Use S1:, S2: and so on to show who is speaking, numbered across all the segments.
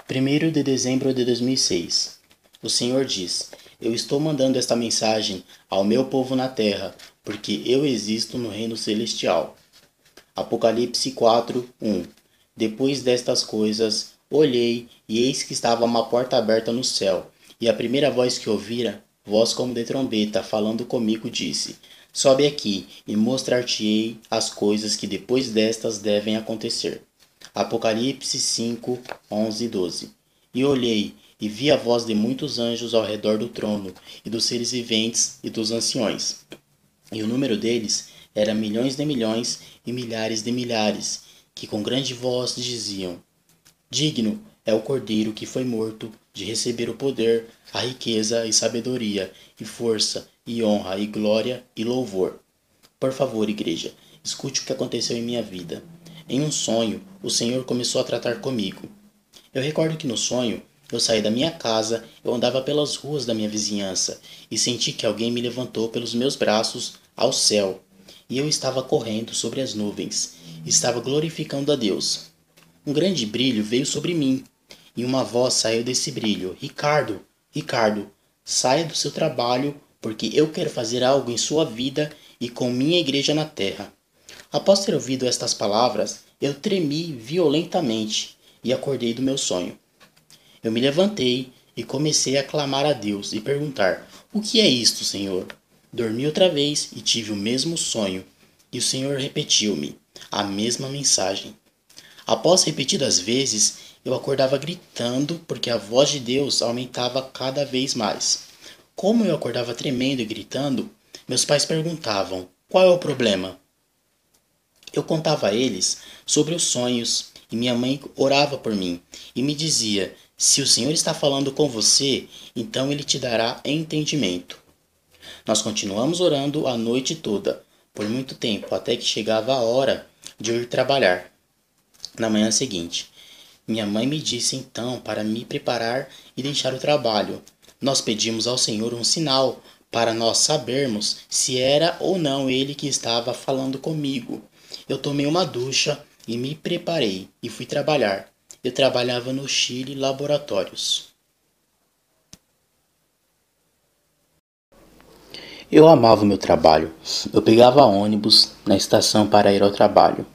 S1: 1º de dezembro de 2006. O Senhor diz: Eu estou mandando esta mensagem ao meu povo na terra, porque eu existo no reino celestial. Apocalipse 4:1. Depois destas coisas, olhei, e eis que estava uma porta aberta no céu, e a primeira voz que ouvira, voz como de trombeta, falando comigo, disse: Sobe aqui, e mostrar-te-ei as coisas que depois destas devem acontecer. Apocalipse 5:11 e 12. E olhei, e vi a voz de muitos anjos ao redor do trono, e dos seres viventes e dos anciões. E o número deles era milhões de milhões e milhares de milhares, que com grande voz diziam: Digno é o Cordeiro que foi morto de receber o poder, a riqueza e sabedoria, e força, e honra, e glória, e louvor. Por favor, igreja, escute o que aconteceu em minha vida. Em um sonho, o Senhor começou a tratar comigo. Eu recordo que no sonho, eu saí da minha casa, eu andava pelas ruas da minha vizinhança e senti que alguém me levantou pelos meus braços ao céu. E eu estava correndo sobre as nuvens, estava glorificando a Deus. Um grande brilho veio sobre mim e uma voz saiu desse brilho: Ricardo, Ricardo, saia do seu trabalho, porque eu quero fazer algo em sua vida e com minha igreja na terra. Após ter ouvido estas palavras, eu tremi violentamente e acordei do meu sonho. Eu me levantei e comecei a clamar a Deus e perguntar: O que é isto, Senhor? Dormi outra vez e tive o mesmo sonho, e o Senhor repetiu-me a mesma mensagem. Após repetidas vezes, eu acordava gritando porque a voz de Deus aumentava cada vez mais. Como eu acordava tremendo e gritando, meus pais perguntavam: Qual é o problema? Eu contava a eles sobre os sonhos e minha mãe orava por mim e me dizia: Se o Senhor está falando com você, então ele te dará entendimento. Nós continuamos orando a noite toda, por muito tempo, até que chegava a hora de eu ir trabalhar. Na manhã seguinte, minha mãe me disse então para me preparar e deixar o trabalho. Nós pedimos ao Senhor um sinal para nós sabermos se era ou não ele que estava falando comigo. Eu tomei uma ducha e me preparei e fui trabalhar. Eu trabalhava no Chile Laboratórios. Eu amava o meu trabalho. Eu pegava ônibus na estação para ir ao trabalho.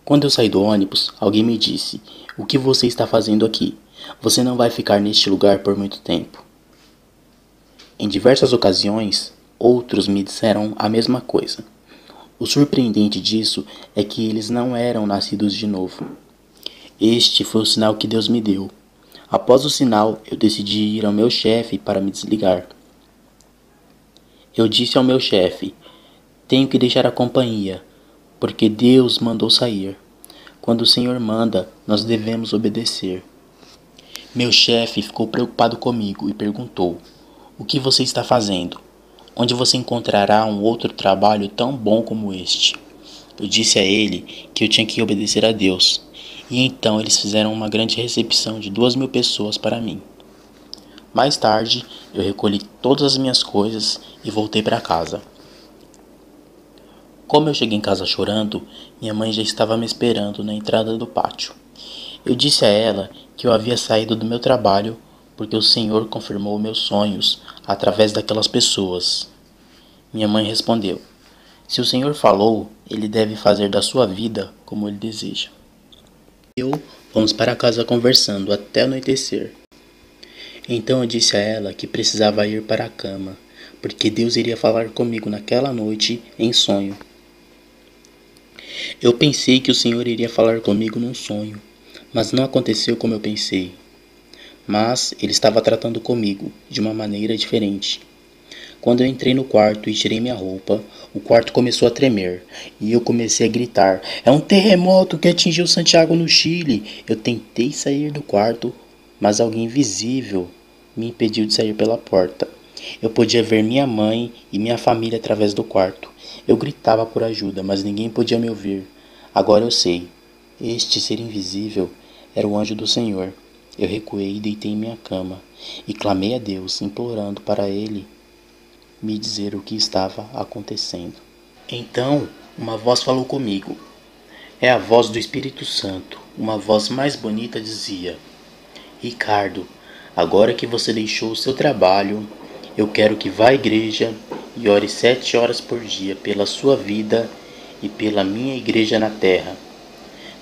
S1: Quando eu saí do ônibus, alguém me disse: O que você está fazendo aqui? Você não vai ficar neste lugar por muito tempo. Em diversas ocasiões, outros me disseram a mesma coisa. O surpreendente disso é que eles não eram nascidos de novo. Este foi o sinal que Deus me deu. Após o sinal, eu decidi ir ao meu chefe para me desligar. Eu disse ao meu chefe: Tenho que deixar a companhia, porque Deus mandou sair. Quando o Senhor manda, nós devemos obedecer. Meu chefe ficou preocupado comigo e perguntou: O que você está fazendo? Onde você encontrará um outro trabalho tão bom como este? Eu disse a ele que eu tinha que obedecer a Deus. E então eles fizeram uma grande recepção de 2.000 pessoas para mim. Mais tarde, eu recolhi todas as minhas coisas e voltei para casa. Como eu cheguei em casa chorando, minha mãe já estava me esperando na entrada do pátio. Eu disse a ela que eu havia saído do meu trabalho porque o Senhor confirmou meus sonhos através daquelas pessoas. Minha mãe respondeu: Se o Senhor falou, Ele deve fazer da sua vida como Ele deseja. Fomos para casa conversando até anoitecer. Então eu disse a ela que precisava ir para a cama, porque Deus iria falar comigo naquela noite em sonho. Eu pensei que o Senhor iria falar comigo num sonho, mas não aconteceu como eu pensei. Mas Ele estava tratando comigo de uma maneira diferente. Quando eu entrei no quarto e tirei minha roupa, o quarto começou a tremer e eu comecei a gritar: É um terremoto que atingiu Santiago no Chile! Eu tentei sair do quarto, mas alguém invisível me impediu de sair pela porta. Eu podia ver minha mãe e minha família através do quarto. Eu gritava por ajuda, mas ninguém podia me ouvir. Agora eu sei. Este ser invisível era o anjo do Senhor. Eu recuei e deitei em minha cama e clamei a Deus, implorando para Ele me dizer o que estava acontecendo. Então, uma voz falou comigo. É a voz do Espírito Santo. Uma voz mais bonita dizia: Ricardo, agora que você deixou o seu trabalho, eu quero que vá à igreja e ore 7 horas por dia pela sua vida e pela minha igreja na terra.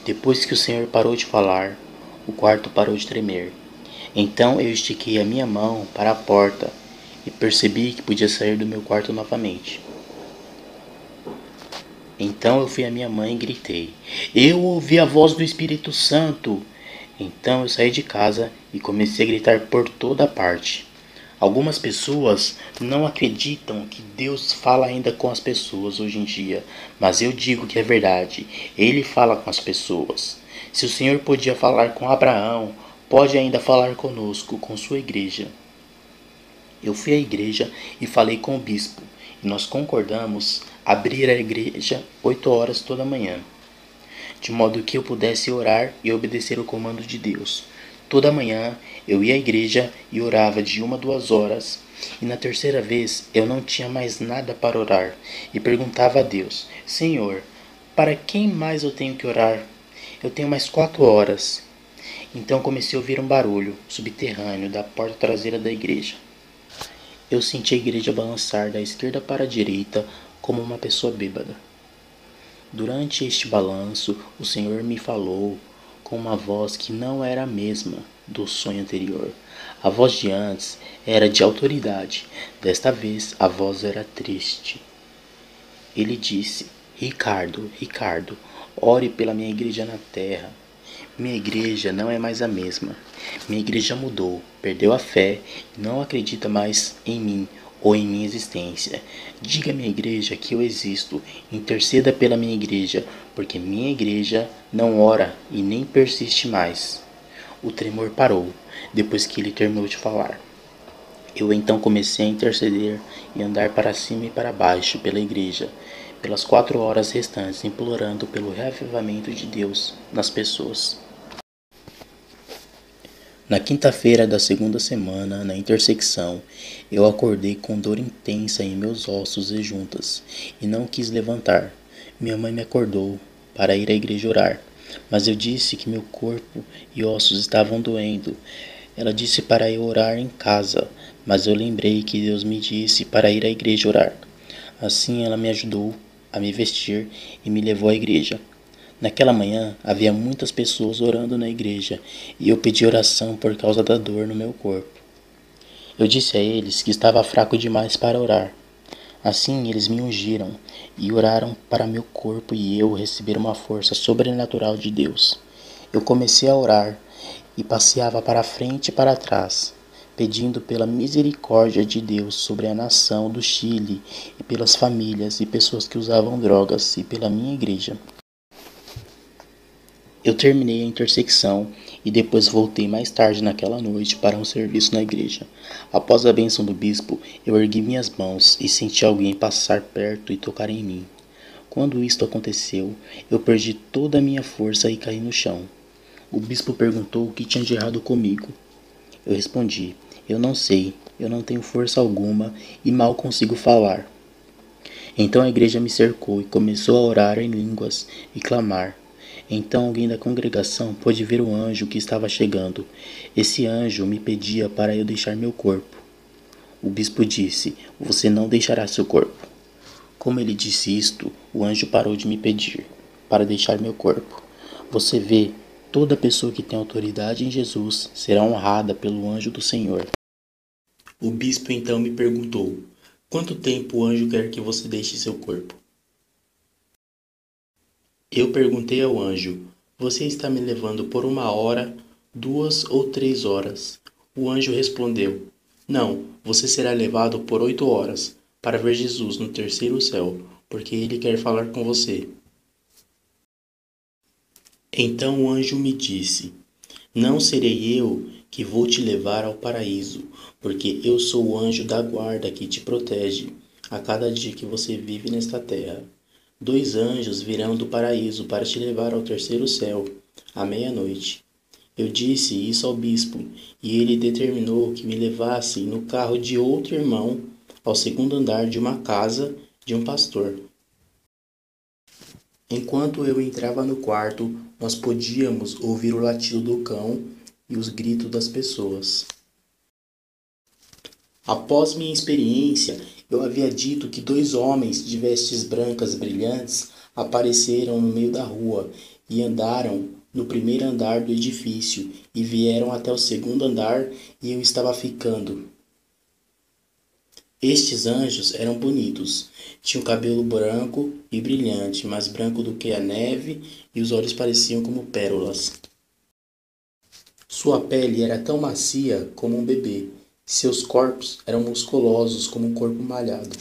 S1: Depois que o Senhor parou de falar, o quarto parou de tremer. Então eu estiquei a minha mão para a porta e percebi que podia sair do meu quarto novamente. Então eu fui à minha mãe e gritei: Eu ouvi a voz do Espírito Santo! Então eu saí de casa e comecei a gritar por toda parte. Algumas pessoas não acreditam que Deus fala ainda com as pessoas hoje em dia, mas eu digo que é verdade. Ele fala com as pessoas. Se o Senhor podia falar com Abraão, pode ainda falar conosco, com sua igreja. Eu fui à igreja e falei com o bispo, e nós concordamos abrir a igreja 8 horas toda manhã, de modo que eu pudesse orar e obedecer o comando de Deus. Toda manhã eu ia à igreja e orava de 1 a 2 horas, e na terceira vez eu não tinha mais nada para orar, e perguntava a Deus: Senhor, para quem mais eu tenho que orar? Eu tenho mais 4 horas. Então comecei a ouvir um barulho subterrâneo da porta traseira da igreja. Eu senti a igreja balançar da esquerda para a direita como uma pessoa bêbada. Durante este balanço, o Senhor me falou com uma voz que não era a mesma do sonho anterior. A voz de antes era de autoridade, desta vez a voz era triste. Ele disse: Ricardo, Ricardo, ore pela minha igreja na terra. Minha igreja não é mais a mesma. Minha igreja mudou, perdeu a fé e não acredita mais em mim ou em minha existência. Diga à minha igreja que eu existo. Interceda pela minha igreja, porque minha igreja não ora e nem persiste mais. O tremor parou depois que ele terminou de falar. Eu então comecei a interceder e andar para cima e para baixo pela igreja, pelas 4 horas restantes, implorando pelo reavivamento de Deus nas pessoas. Na quinta-feira da segunda semana, na intersecção, eu acordei com dor intensa em meus ossos e juntas, e não quis levantar. Minha mãe me acordou para ir à igreja orar, mas eu disse que meu corpo e ossos estavam doendo. Ela disse para eu orar em casa, mas eu lembrei que Deus me disse para ir à igreja orar. Assim ela me ajudou a me vestir e me levou à igreja. Naquela manhã havia muitas pessoas orando na igreja e eu pedi oração por causa da dor no meu corpo. Eu disse a eles que estava fraco demais para orar. Assim eles me ungiram e oraram para meu corpo e eu receber uma força sobrenatural de Deus. Eu comecei a orar e passeava para frente e para trás, pedindo pela misericórdia de Deus sobre a nação do Chile e pelas famílias e pessoas que usavam drogas e pela minha igreja. Eu terminei a intersecção e depois voltei mais tarde naquela noite para um serviço na igreja. Após a bênção do bispo, eu ergui minhas mãos e senti alguém passar perto e tocar em mim. Quando isto aconteceu, eu perdi toda a minha força e caí no chão. O bispo perguntou o que tinha de errado comigo. Eu respondi: eu não sei, eu não tenho força alguma e mal consigo falar. Então a igreja me cercou e começou a orar em línguas e clamar. Então alguém da congregação pôde ver o anjo que estava chegando. Esse anjo me pedia para eu deixar meu corpo. O bispo disse: Você não deixará seu corpo. Como ele disse isto, o anjo parou de me pedir para deixar meu corpo. Você vê, toda pessoa que tem autoridade em Jesus será honrada pelo anjo do Senhor. O bispo então me perguntou: Quanto tempo o anjo quer que você deixe seu corpo? Eu perguntei ao anjo: Você está me levando por 1 hora, 2 ou 3 horas? O anjo respondeu: Não, você será levado por 8 horas, para ver Jesus no terceiro céu, porque ele quer falar com você. Então o anjo me disse: Não serei eu que vou te levar ao paraíso, porque eu sou o anjo da guarda que te protege a cada dia que você vive nesta terra. 2 anjos virão do paraíso para te levar ao terceiro céu, à meia-noite. Eu disse isso ao bispo, e ele determinou que me levassem no carro de outro irmão ao segundo andar de uma casa de um pastor. Enquanto eu entrava no quarto, nós podíamos ouvir o latido do cão e os gritos das pessoas. Após minha experiência, eu havia dito que 2 homens de vestes brancas brilhantes apareceram no meio da rua e andaram no primeiro andar do edifício e vieram até o segundo andar e eu estava ficando. Estes anjos eram bonitos, tinham cabelo branco e brilhante, mais branco do que a neve, e os olhos pareciam como pérolas. Sua pele era tão macia como um bebê, seus corpos eram musculosos como um corpo malhado.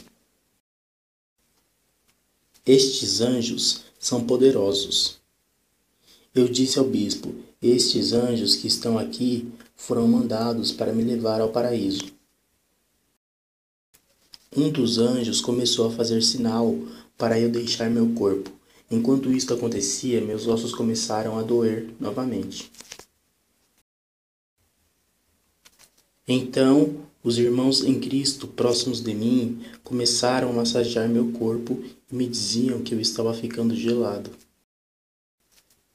S1: Estes anjos são poderosos. Eu disse ao bispo: estes anjos que estão aqui foram mandados para me levar ao paraíso. Um dos anjos começou a fazer sinal para eu deixar meu corpo. Enquanto isto acontecia, meus ossos começaram a doer novamente. Então, os irmãos em Cristo próximos de mim começaram a massagear meu corpo e me diziam que eu estava ficando gelado.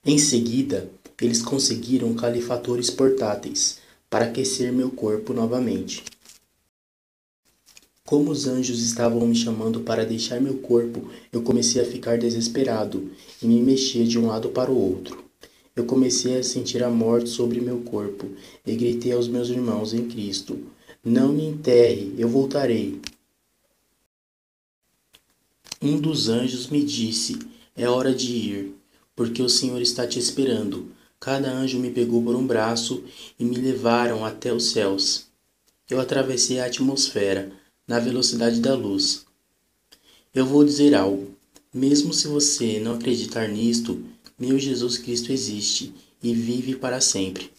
S1: Em seguida, eles conseguiram calefatores portáteis para aquecer meu corpo novamente. Como os anjos estavam me chamando para deixar meu corpo, eu comecei a ficar desesperado e me mexia de um lado para o outro. Eu comecei a sentir a morte sobre meu corpo e gritei aos meus irmãos em Cristo: não me enterre, eu voltarei. Um dos anjos me disse: é hora de ir, porque o Senhor está te esperando. Cada anjo me pegou por um braço e me levaram até os céus. Eu atravessei a atmosfera na velocidade da luz. Eu vou dizer algo. Mesmo se você não acreditar nisto, meu Jesus Cristo existe e vive para sempre.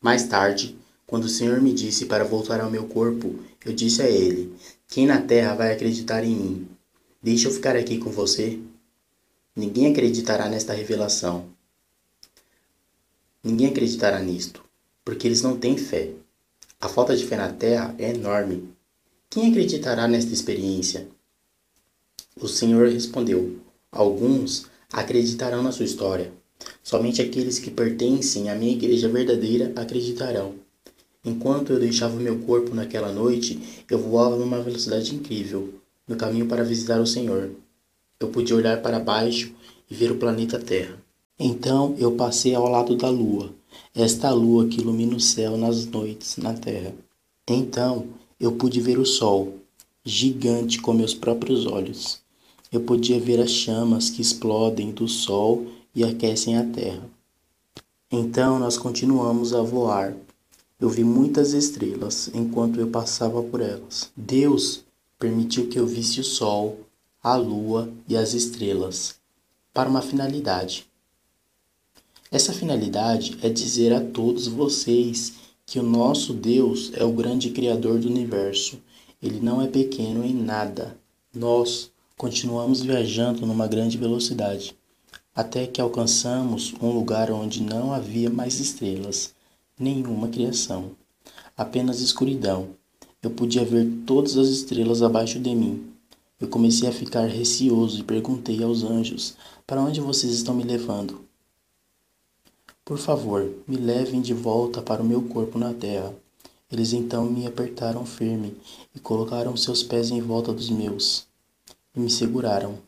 S1: Mais tarde, quando o Senhor me disse para voltar ao meu corpo, eu disse a ele: quem na terra vai acreditar em mim? Deixa eu ficar aqui com você. Ninguém acreditará nesta revelação. Ninguém acreditará nisto, porque eles não têm fé. A falta de fé na terra é enorme. Quem acreditará nesta experiência? O Senhor respondeu: alguns acreditarão na sua história. Somente aqueles que pertencem à minha igreja verdadeira acreditarão. Enquanto eu deixava o meu corpo naquela noite, eu voava numa velocidade incrível, no caminho para visitar o Senhor. Eu podia olhar para baixo e ver o planeta Terra. Então eu passei ao lado da lua, esta lua que ilumina o céu nas noites na terra. Então eu pude ver o sol, gigante com meus próprios olhos. Eu podia ver as chamas que explodem do sol e aquecem a terra. Então nós continuamos a voar. Eu vi muitas estrelas enquanto eu passava por elas. Deus permitiu que eu visse o sol, a lua e as estrelas, para uma finalidade. Essa finalidade é dizer a todos vocês que o nosso Deus é o grande Criador do universo. Ele não é pequeno em nada. Nós continuamos viajando numa grande velocidade, até que alcançamos um lugar onde não havia mais estrelas, nenhuma criação, apenas escuridão. Eu podia ver todas as estrelas abaixo de mim. Eu comecei a ficar receoso e perguntei aos anjos: para onde vocês estão me levando? Por favor, me levem de volta para o meu corpo na terra. Eles então me apertaram firme e colocaram seus pés em volta dos meus e me seguraram.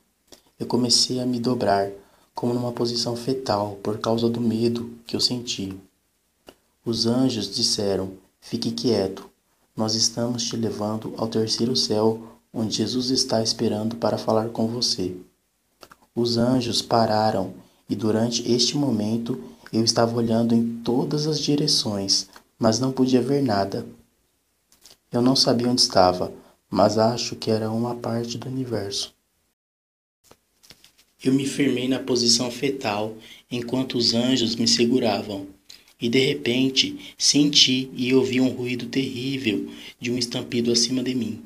S1: Eu comecei a me dobrar, como numa posição fetal, por causa do medo que eu senti. Os anjos disseram: fique quieto, nós estamos te levando ao terceiro céu, onde Jesus está esperando para falar com você. Os anjos pararam e durante este momento eu estava olhando em todas as direções, mas não podia ver nada. Eu não sabia onde estava, mas acho que era uma parte do universo. Eu me firmei na posição fetal enquanto os anjos me seguravam, e de repente senti e ouvi um ruído terrível de um estampido acima de mim.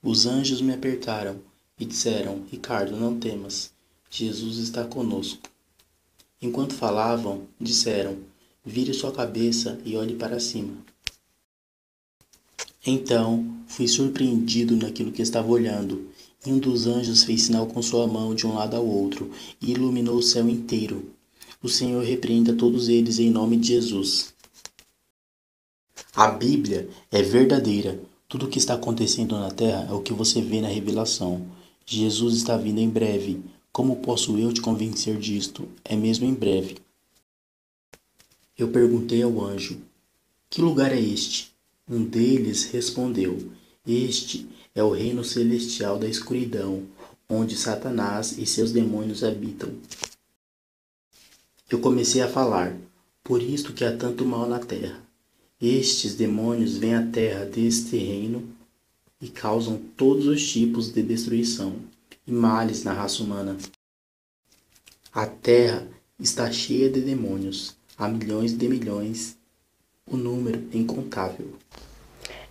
S1: Os anjos me apertaram e disseram: Ricardo, não temas, Jesus está conosco. Enquanto falavam, disseram: vire sua cabeça e olhe para cima. Então, fui surpreendido naquilo que estava olhando, e um dos anjos fez sinal com sua mão de um lado ao outro e iluminou o céu inteiro. O Senhor repreenda todos eles em nome de Jesus. A Bíblia é verdadeira. Tudo o que está acontecendo na terra é o que você vê na revelação. Jesus está vindo em breve. Como posso eu te convencer disto? É mesmo em breve. Eu perguntei ao anjo: que lugar é este? Um deles respondeu: este é o reino celestial da escuridão, onde Satanás e seus demônios habitam. Eu comecei a falar: por isto que há tanto mal na terra. Estes demônios vêm à terra deste reino e causam todos os tipos de destruição e males na raça humana. A terra está cheia de demônios, há milhões de milhões, o número é incontável.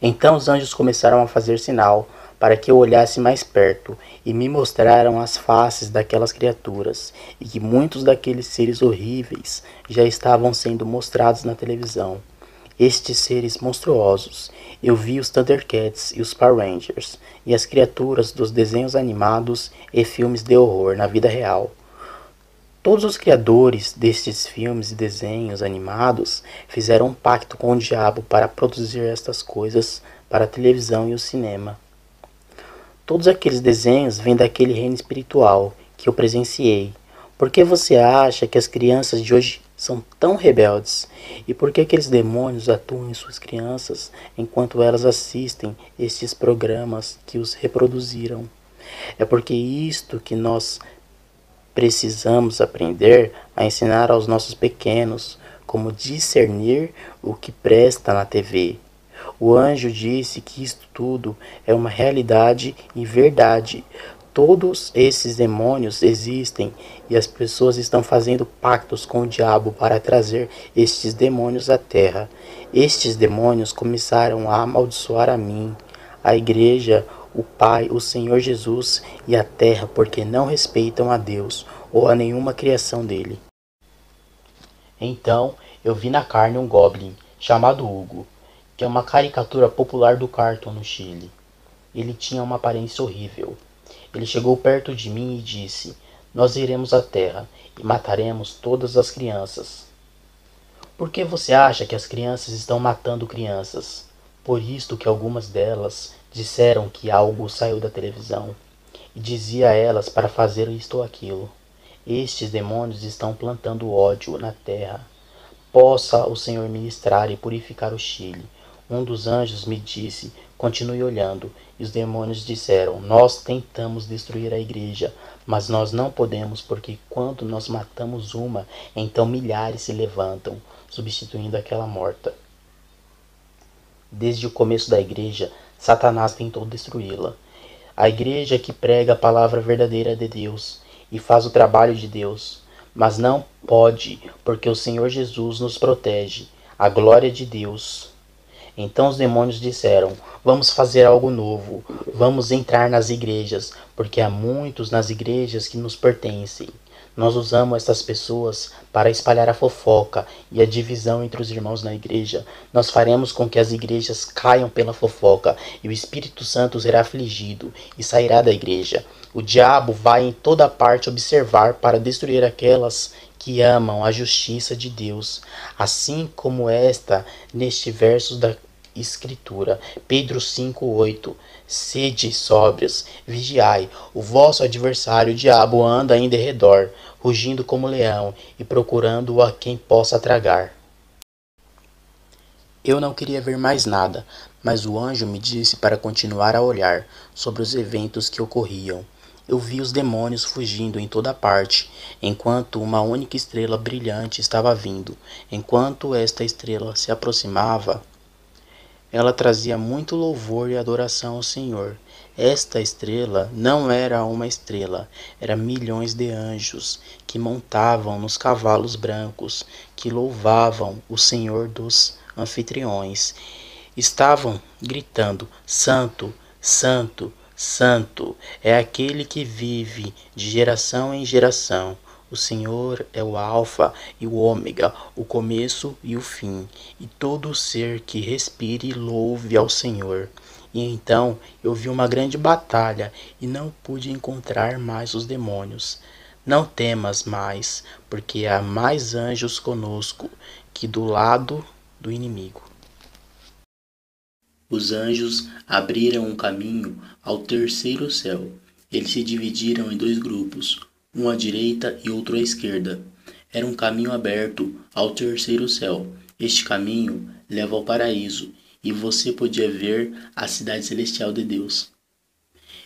S1: Então os anjos começaram a fazer sinal para que eu olhasse mais perto, e me mostraram as faces daquelas criaturas, e que muitos daqueles seres horríveis já estavam sendo mostrados na televisão. Estes seres monstruosos, eu vi os Thundercats e os Power Rangers, e as criaturas dos desenhos animados e filmes de horror na vida real. Todos os criadores destes filmes e desenhos animados fizeram um pacto com o diabo para produzir estas coisas para a televisão e o cinema. Todos aqueles desenhos vêm daquele reino espiritual que eu presenciei. Por que você acha que as crianças de hoje são tão rebeldes? E por que aqueles demônios atuam em suas crianças enquanto elas assistem estes programas que os reproduziram? É porque isto que nós precisamos aprender a ensinar aos nossos pequenos como discernir o que presta na TV. O anjo disse que isto tudo é uma realidade e verdade. Todos esses demônios existem e as pessoas estão fazendo pactos com o diabo para trazer estes demônios à terra. Estes demônios começaram a amaldiçoar a mim, a igreja, o Pai, o Senhor Jesus e a terra, porque não respeitam a Deus ou a nenhuma criação dele. Então eu vi na carne um goblin chamado Hugo, que é uma caricatura popular do Cartoon no Chile. Ele tinha uma aparência horrível. Ele chegou perto de mim e disse: nós iremos à terra e mataremos todas as crianças. Por que você acha que as crianças estão matando crianças? Por isto que algumas delas disseram que algo saiu da televisão e dizia a elas para fazer isto ou aquilo. Estes demônios estão plantando ódio na terra. Possa o Senhor ministrar e purificar o Chile. Um dos anjos me disse: continue olhando. E os demônios disseram: nós tentamos destruir a igreja, mas nós não podemos, porque quando nós matamos uma, então milhares se levantam, substituindo aquela morta. Desde o começo da igreja, Satanás tentou destruí-la. A igreja que prega a palavra verdadeira de Deus e faz o trabalho de Deus, mas não pode, porque o Senhor Jesus nos protege, a glória de Deus. Então os demônios disseram: vamos fazer algo novo, vamos entrar nas igrejas, porque há muitos nas igrejas que nos pertencem. Nós usamos estas pessoas para espalhar a fofoca e a divisão entre os irmãos na igreja. Nós faremos com que as igrejas caiam pela fofoca, e o Espírito Santo será afligido e sairá da igreja. O diabo vai em toda parte observar para destruir aquelas que amam a justiça de Deus, assim como esta neste verso da Escritura, Pedro 5:8. Sede sóbrios, vigiai, o vosso adversário o diabo anda em derredor, rugindo como leão e procurando a quem possa tragar. Eu não queria ver mais nada, mas o anjo me disse para continuar a olhar sobre os eventos que ocorriam. Eu vi os demônios fugindo em toda parte, enquanto uma única estrela brilhante estava vindo. Enquanto esta estrela se aproximava, ela trazia muito louvor e adoração ao Senhor. Esta estrela não era uma estrela, eram milhões de anjos que montavam nos cavalos brancos, que louvavam o Senhor dos anfitriões. Estavam gritando: Santo, Santo, Santo é aquele que vive de geração em geração. O Senhor é o Alfa e o Ômega, o começo e o fim, e todo ser que respire louve ao Senhor. E então eu vi uma grande batalha e não pude encontrar mais os demônios. Não temas mais, porque há mais anjos conosco que do lado do inimigo. Os anjos abriram um caminho ao terceiro céu. Eles se dividiram em dois grupos, um à direita e outro à esquerda. Era um caminho aberto ao terceiro céu. Este caminho leva ao paraíso, e você podia ver a cidade celestial de Deus.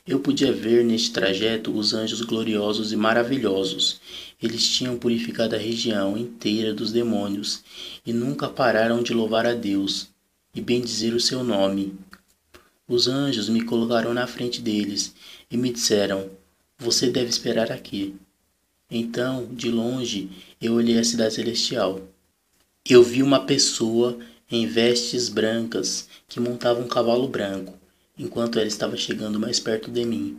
S1: Eu podia ver neste trajeto os anjos gloriosos e maravilhosos. Eles tinham purificado a região inteira dos demônios e nunca pararam de louvar a Deus e bendizer o seu nome. Os anjos me colocaram na frente deles e me disseram: Você deve esperar aqui. Então, de longe, eu olhei a cidade celestial. Eu vi uma pessoa em vestes brancas que montava um cavalo branco, enquanto ela estava chegando mais perto de mim.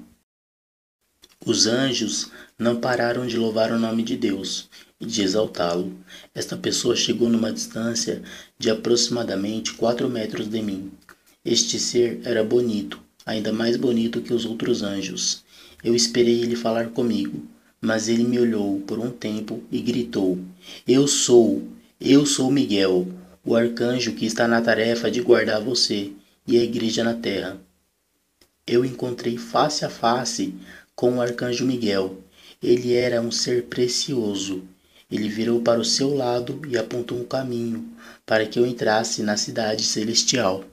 S1: Os anjos não pararam de louvar o nome de Deus e de exaltá-lo. Esta pessoa chegou numa distância de aproximadamente 4 metros de mim. Este ser era bonito, ainda mais bonito que os outros anjos. Eu esperei ele falar comigo, mas ele me olhou por um tempo e gritou: Eu sou Miguel, o arcanjo que está na tarefa de guardar você e a igreja na terra. Eu encontrei face a face com o arcanjo Miguel. Ele era um ser precioso. Ele virou para o seu lado e apontou um caminho para que eu entrasse na cidade celestial.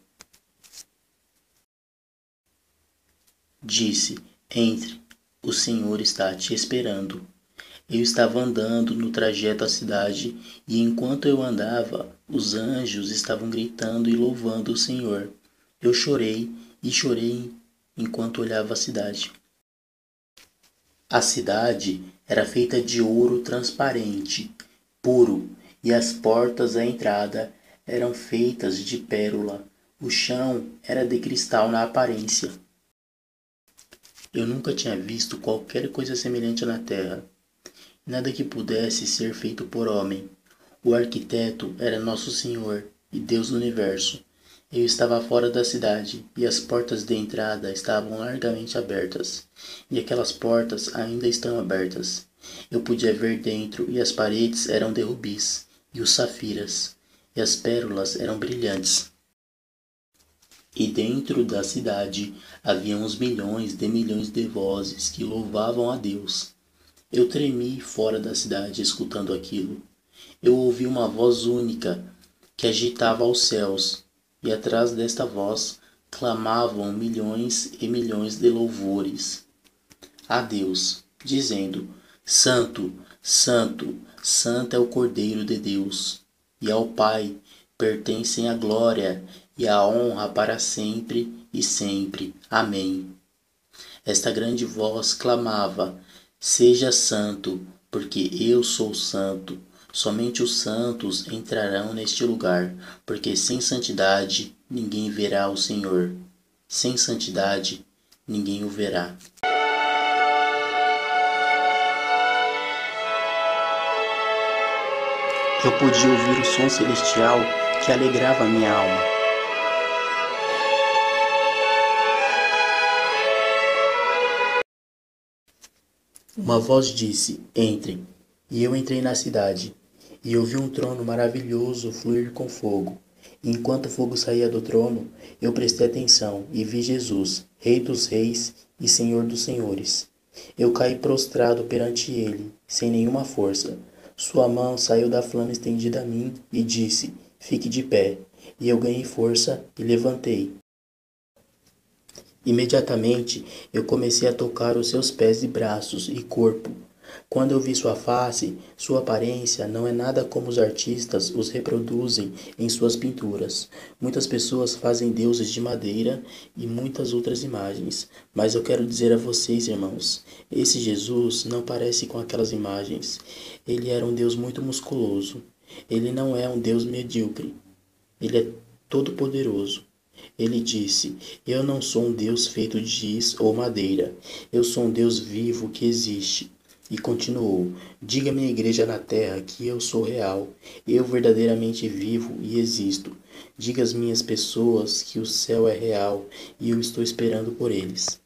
S1: Disse: Entre, o Senhor está te esperando. Eu estava andando no trajeto à cidade e enquanto eu andava, os anjos estavam gritando e louvando o Senhor. Eu chorei e chorei enquanto olhava a cidade. A cidade era feita de ouro transparente, puro, e as portas à entrada eram feitas de pérola. O chão era de cristal na aparência. Eu nunca tinha visto qualquer coisa semelhante na terra, nada que pudesse ser feito por homem. O arquiteto era Nosso Senhor e Deus do Universo. Eu estava fora da cidade e as portas de entrada estavam largamente abertas, e aquelas portas ainda estão abertas. Eu podia ver dentro e as paredes eram de rubis e os safiras, e as pérolas eram brilhantes. E dentro da cidade havia uns milhões de vozes que louvavam a Deus. Eu tremi fora da cidade escutando aquilo. Eu ouvi uma voz única que agitava aos céus, e atrás desta voz clamavam milhões e milhões de louvores a Deus, dizendo: Santo, Santo, Santo é o Cordeiro de Deus, e ao Pai pertencem a glória e a honra para sempre e sempre. Amém. Esta grande voz clamava: Seja santo, porque eu sou santo. Somente os santos entrarão neste lugar, porque sem santidade ninguém verá o Senhor. Sem santidade ninguém o verá. Eu podia ouvir o som celestial que alegrava minha alma. Uma voz disse: Entrem. E eu entrei na cidade, e eu vi um trono maravilhoso fluir com fogo. E enquanto o fogo saía do trono, eu prestei atenção e vi Jesus, Rei dos Reis e Senhor dos Senhores. Eu caí prostrado perante ele, sem nenhuma força. Sua mão saiu da flama estendida a mim e disse: Fique de pé. E eu ganhei força e levantei. Imediatamente eu comecei a tocar os seus pés e braços e corpo. Quando eu vi sua face, sua aparência não é nada como os artistas os reproduzem em suas pinturas. Muitas pessoas fazem deuses de madeira e muitas outras imagens, mas eu quero dizer a vocês, irmãos, esse Jesus não parece com aquelas imagens. Ele era um Deus muito musculoso. Ele não é um Deus medíocre. Ele é todo-poderoso. Ele disse: Eu não sou um Deus feito de giz ou madeira. Eu sou um Deus vivo que existe. E continuou: Diga à minha igreja na terra que eu sou real. Eu verdadeiramente vivo e existo. Diga às minhas pessoas que o céu é real e eu estou esperando por eles.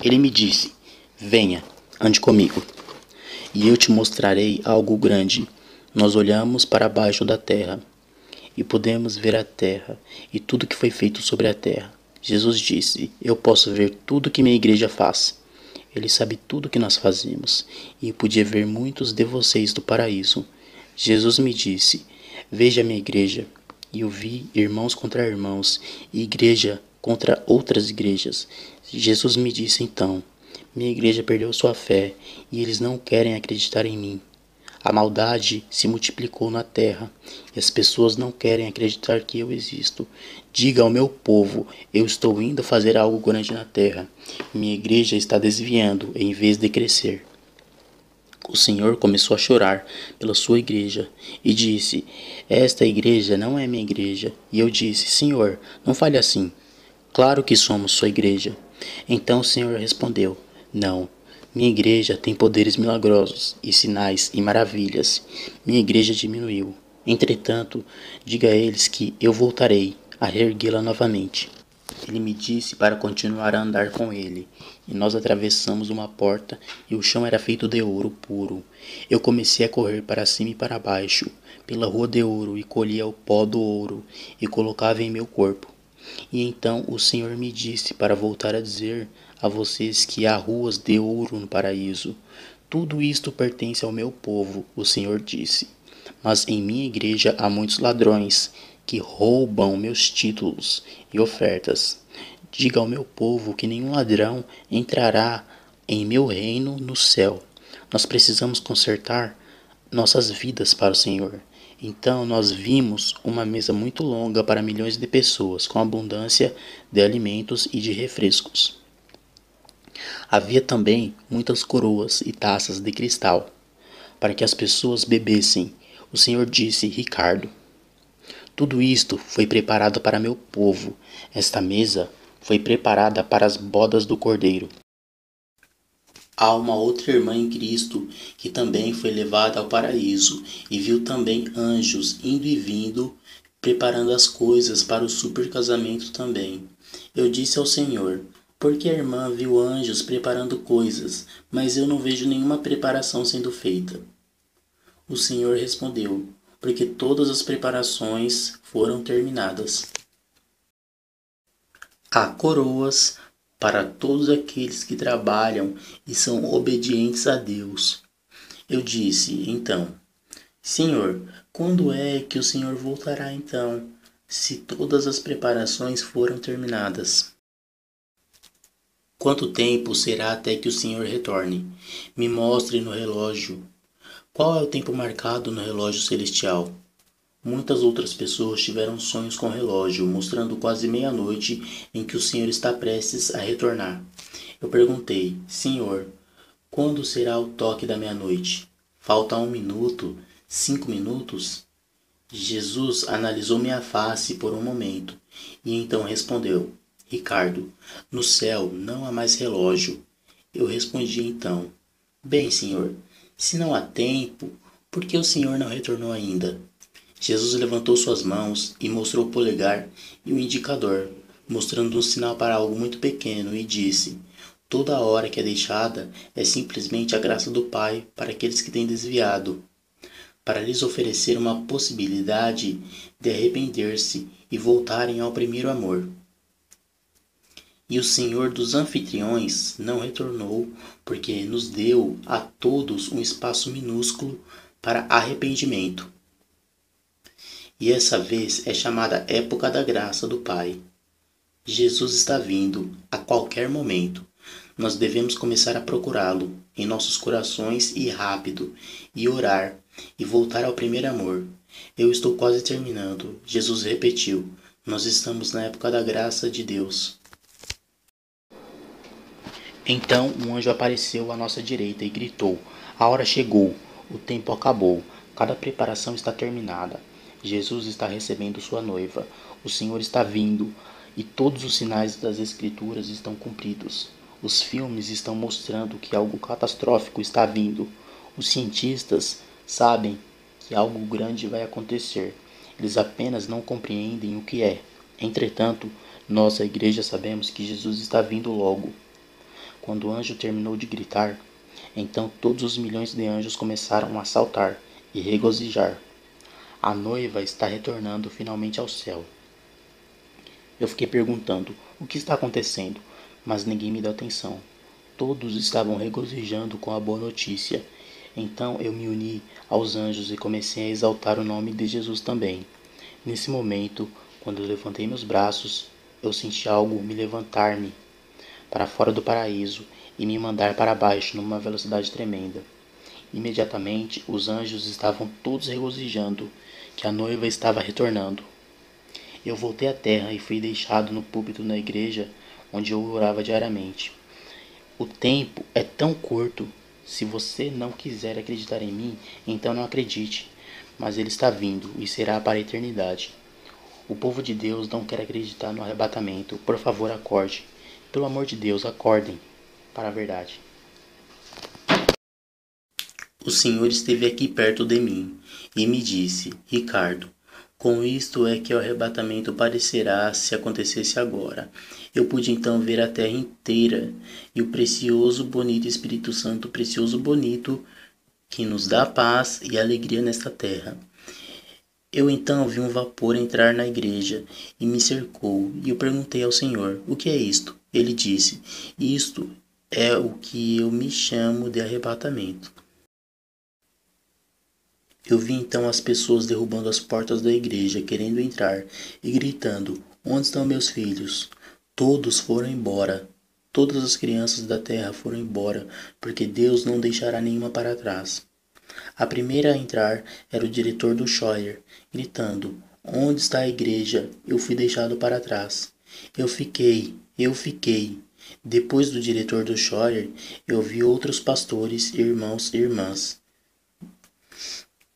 S1: Ele me disse: Venha, Ande comigo, e eu te mostrarei algo grande. Nós olhamos para baixo da terra e podemos ver a terra e tudo que foi feito sobre a terra. Jesus disse: Eu posso ver tudo que minha igreja faz. Ele sabe tudo que nós fazemos e podia ver muitos de vocês do paraíso. Jesus me disse: Veja a minha igreja. E eu vi irmãos contra irmãos e igreja contra outras igrejas. Jesus me disse então: Minha igreja perdeu sua fé e eles não querem acreditar em mim. A maldade se multiplicou na terra e as pessoas não querem acreditar que eu existo. Diga ao meu povo: eu estou indo fazer algo grande na terra. Minha igreja está desviando em vez de crescer. O Senhor começou a chorar pela sua igreja e disse: Esta igreja não é minha igreja. E eu disse: Senhor, não fale assim. Claro que somos sua igreja. Então o Senhor respondeu: Não. Minha igreja tem poderes milagrosos e sinais e maravilhas. Minha igreja diminuiu. Entretanto, diga a eles que eu voltarei a reerguê-la novamente. Ele me disse para continuar a andar com ele, e nós atravessamos uma porta e o chão era feito de ouro puro. Eu comecei a correr para cima e para baixo, pela rua de ouro, e colhia o pó do ouro e colocava em meu corpo. E então o Senhor me disse para voltar a dizer a vocês que há ruas de ouro no paraíso. Tudo isto pertence ao meu povo, o Senhor disse. Mas em minha igreja há muitos ladrões que roubam meus títulos e ofertas. Diga ao meu povo que nenhum ladrão entrará em meu reino no céu. Nós precisamos consertar nossas vidas para o Senhor. Então nós vimos uma mesa muito longa para milhões de pessoas, com abundância de alimentos e de refrescos. Havia também muitas coroas e taças de cristal, para que as pessoas bebessem. O Senhor disse: Ricardo, tudo isto foi preparado para meu povo. Esta mesa foi preparada para as bodas do Cordeiro. Há uma outra irmã em Cristo que também foi levada ao paraíso e viu também anjos indo e vindo, preparando as coisas para o super casamento também. Eu disse ao Senhor: por que a irmã viu anjos preparando coisas, mas eu não vejo nenhuma preparação sendo feita? O Senhor respondeu: porque todas as preparações foram terminadas. Há coroas para todos aqueles que trabalham e são obedientes a Deus. Eu disse, então: Senhor, quando é que o Senhor voltará então, se todas as preparações foram terminadas? Quanto tempo será até que o Senhor retorne? Me mostre no relógio. Qual é o tempo marcado no relógio celestial? Muitas outras pessoas tiveram sonhos com o relógio, mostrando quase meia-noite em que o Senhor está prestes a retornar. Eu perguntei: Senhor, quando será o toque da meia-noite? Falta 1 minuto? 5 minutos? Jesus analisou minha face por um momento e então respondeu: Ricardo, no céu não há mais relógio. Eu respondi então: bem, Senhor, se não há tempo, por que o Senhor não retornou ainda? Jesus levantou suas mãos e mostrou o polegar e o indicador, mostrando um sinal para algo muito pequeno, e disse: toda hora que é deixada é simplesmente a graça do Pai para aqueles que têm desviado, para lhes oferecer uma possibilidade de arrepender-se e voltarem ao primeiro amor. E o Senhor dos anfitriões não retornou, porque nos deu a todos um espaço minúsculo para arrependimento. E essa vez é chamada época da graça do Pai. Jesus está vindo a qualquer momento. Nós devemos começar a procurá-lo em nossos corações e rápido, e orar, e voltar ao primeiro amor. Eu estou quase terminando. Jesus repetiu: nós estamos na época da graça de Deus. Então um anjo apareceu à nossa direita e gritou: a hora chegou, o tempo acabou, cada preparação está terminada. Jesus está recebendo sua noiva, o Senhor está vindo, e todos os sinais das Escrituras estão cumpridos. Os filmes estão mostrando que algo catastrófico está vindo. Os cientistas sabem que algo grande vai acontecer. Eles apenas não compreendem o que é. Entretanto, nós, a igreja, sabemos que Jesus está vindo logo. Quando o anjo terminou de gritar, Então todos os milhões de anjos começaram a saltar e regozijar. A noiva está retornando finalmente ao céu. Eu fiquei perguntando o que está acontecendo, mas ninguém me deu atenção. Todos estavam regozijando com a boa notícia. Então eu me uni aos anjos e comecei a exaltar o nome de Jesus também. Nesse momento, quando eu levantei meus braços, eu senti algo me levantar-me para fora do paraíso e me mandar para baixo numa velocidade tremenda. Imediatamente, os anjos estavam todos regozijando que a noiva estava retornando. Eu voltei à terra e fui deixado no púlpito na igreja onde eu orava diariamente. O tempo é tão curto. Se você não quiser acreditar em mim, então não acredite. Mas ele está vindo e será para a eternidade. O povo de Deus não quer acreditar no arrebatamento. Por favor, acorde. Pelo amor de Deus, acordem para a verdade. O Senhor esteve aqui perto de mim e me disse: Ricardo, com isto é que o arrebatamento parecerá se acontecesse agora. Eu pude então ver a terra inteira e o precioso, bonito Espírito Santo, precioso, bonito, que nos dá paz e alegria nesta terra. Eu então vi um vapor entrar na igreja e me cercou, e eu perguntei ao Senhor: o que é isto? Ele disse: isto é o que eu me chamo de arrebatamento. Eu vi então as pessoas derrubando as portas da igreja, querendo entrar, e gritando: onde estão meus filhos? Todos foram embora. Todas as crianças da terra foram embora, porque Deus não deixará nenhuma para trás. A primeira a entrar era o diretor do Shire, gritando: onde está a igreja? Eu fui deixado para trás. Eu fiquei. Depois do diretor do Shire, eu vi outros pastores, irmãos e irmãs,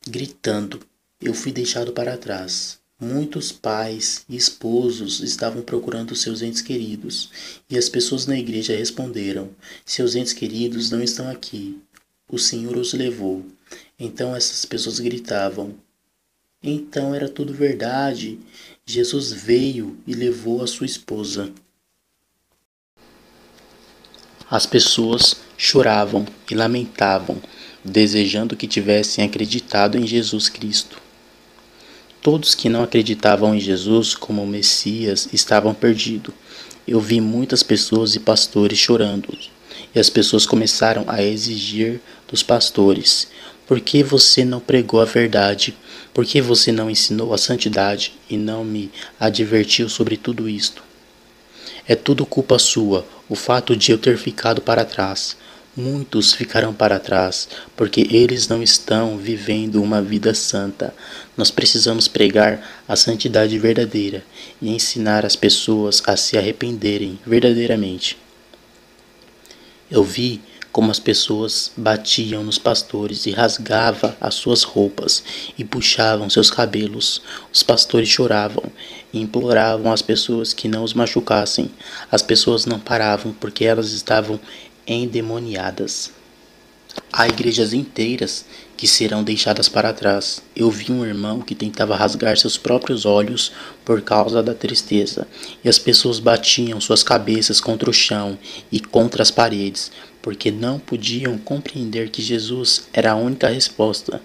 S1: gritando: eu fui deixado para trás. Muitos pais e esposos estavam procurando seus entes queridos, e as pessoas na igreja responderam: seus entes queridos não estão aqui. O Senhor os levou. Então essas pessoas gritavam: então era tudo verdade. Jesus veio e levou a sua esposa. As pessoas choravam e lamentavam, desejando que tivessem acreditado em Jesus Cristo. Todos que não acreditavam em Jesus como Messias estavam perdidos. Eu vi muitas pessoas e pastores chorando, e as pessoas começaram a exigir dos pastores: por que você não pregou a verdade? Por que você não ensinou a santidade e não me advertiu sobre tudo isto? É tudo culpa sua, o fato de eu ter ficado para trás. Muitos ficarão para trás, porque eles não estão vivendo uma vida santa. Nós precisamos pregar a santidade verdadeira e ensinar as pessoas a se arrependerem verdadeiramente. Eu vi como as pessoas batiam nos pastores e rasgavam as suas roupas e puxavam seus cabelos. Os pastores choravam e imploravam às pessoas que não os machucassem. As pessoas não paravam porque elas estavam endemoniadas. Há igrejas inteiras que serão deixadas para trás. Eu vi um irmão que tentava rasgar seus próprios olhos por causa da tristeza, e as pessoas batiam suas cabeças contra o chão e contra as paredes, porque não podiam compreender que Jesus era a única resposta,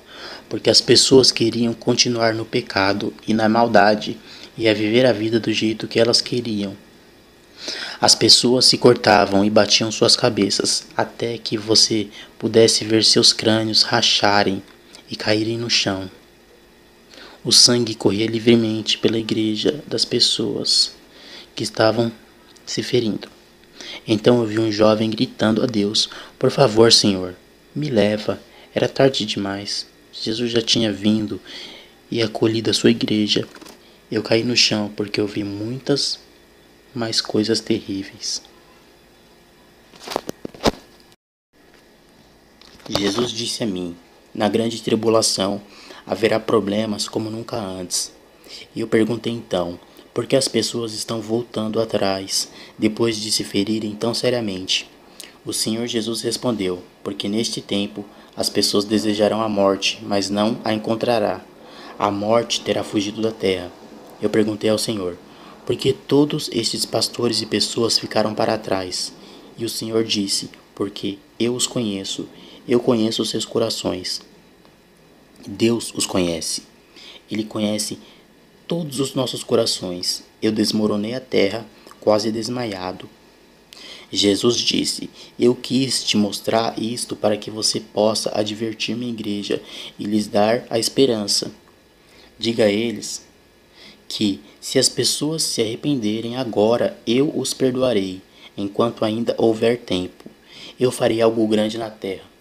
S1: porque as pessoas queriam continuar no pecado e na maldade e a viver a vida do jeito que elas queriam. As pessoas se cortavam e batiam suas cabeças, até que você pudesse ver seus crânios racharem e caírem no chão. O sangue corria livremente pela igreja das pessoas que estavam se ferindo. Então eu vi um jovem gritando a Deus: por favor, Senhor, me leva. Era tarde demais. Jesus já tinha vindo e acolhido a sua igreja. Eu caí no chão porque eu vi muitas mais coisas terríveis. Jesus disse a mim: na grande tribulação haverá problemas como nunca antes. E eu perguntei então: por que as pessoas estão voltando atrás depois de se ferirem tão seriamente? O Senhor Jesus respondeu: porque neste tempo as pessoas desejarão a morte, mas não a encontrará. A morte terá fugido da terra. Eu perguntei ao Senhor: por que todos estes pastores e pessoas ficaram para trás? E o Senhor disse: porque Eu os conheço, eu conheço os seus corações. Deus os conhece. Ele conhece todos os nossos corações. Eu desmoronei a terra, quase desmaiado. Jesus disse: Eu quis te mostrar isto para que você possa advertir minha igreja e lhes dar a esperança. Diga a eles que, se as pessoas se arrependerem agora, eu os perdoarei, enquanto ainda houver tempo. Eu farei algo grande na terra.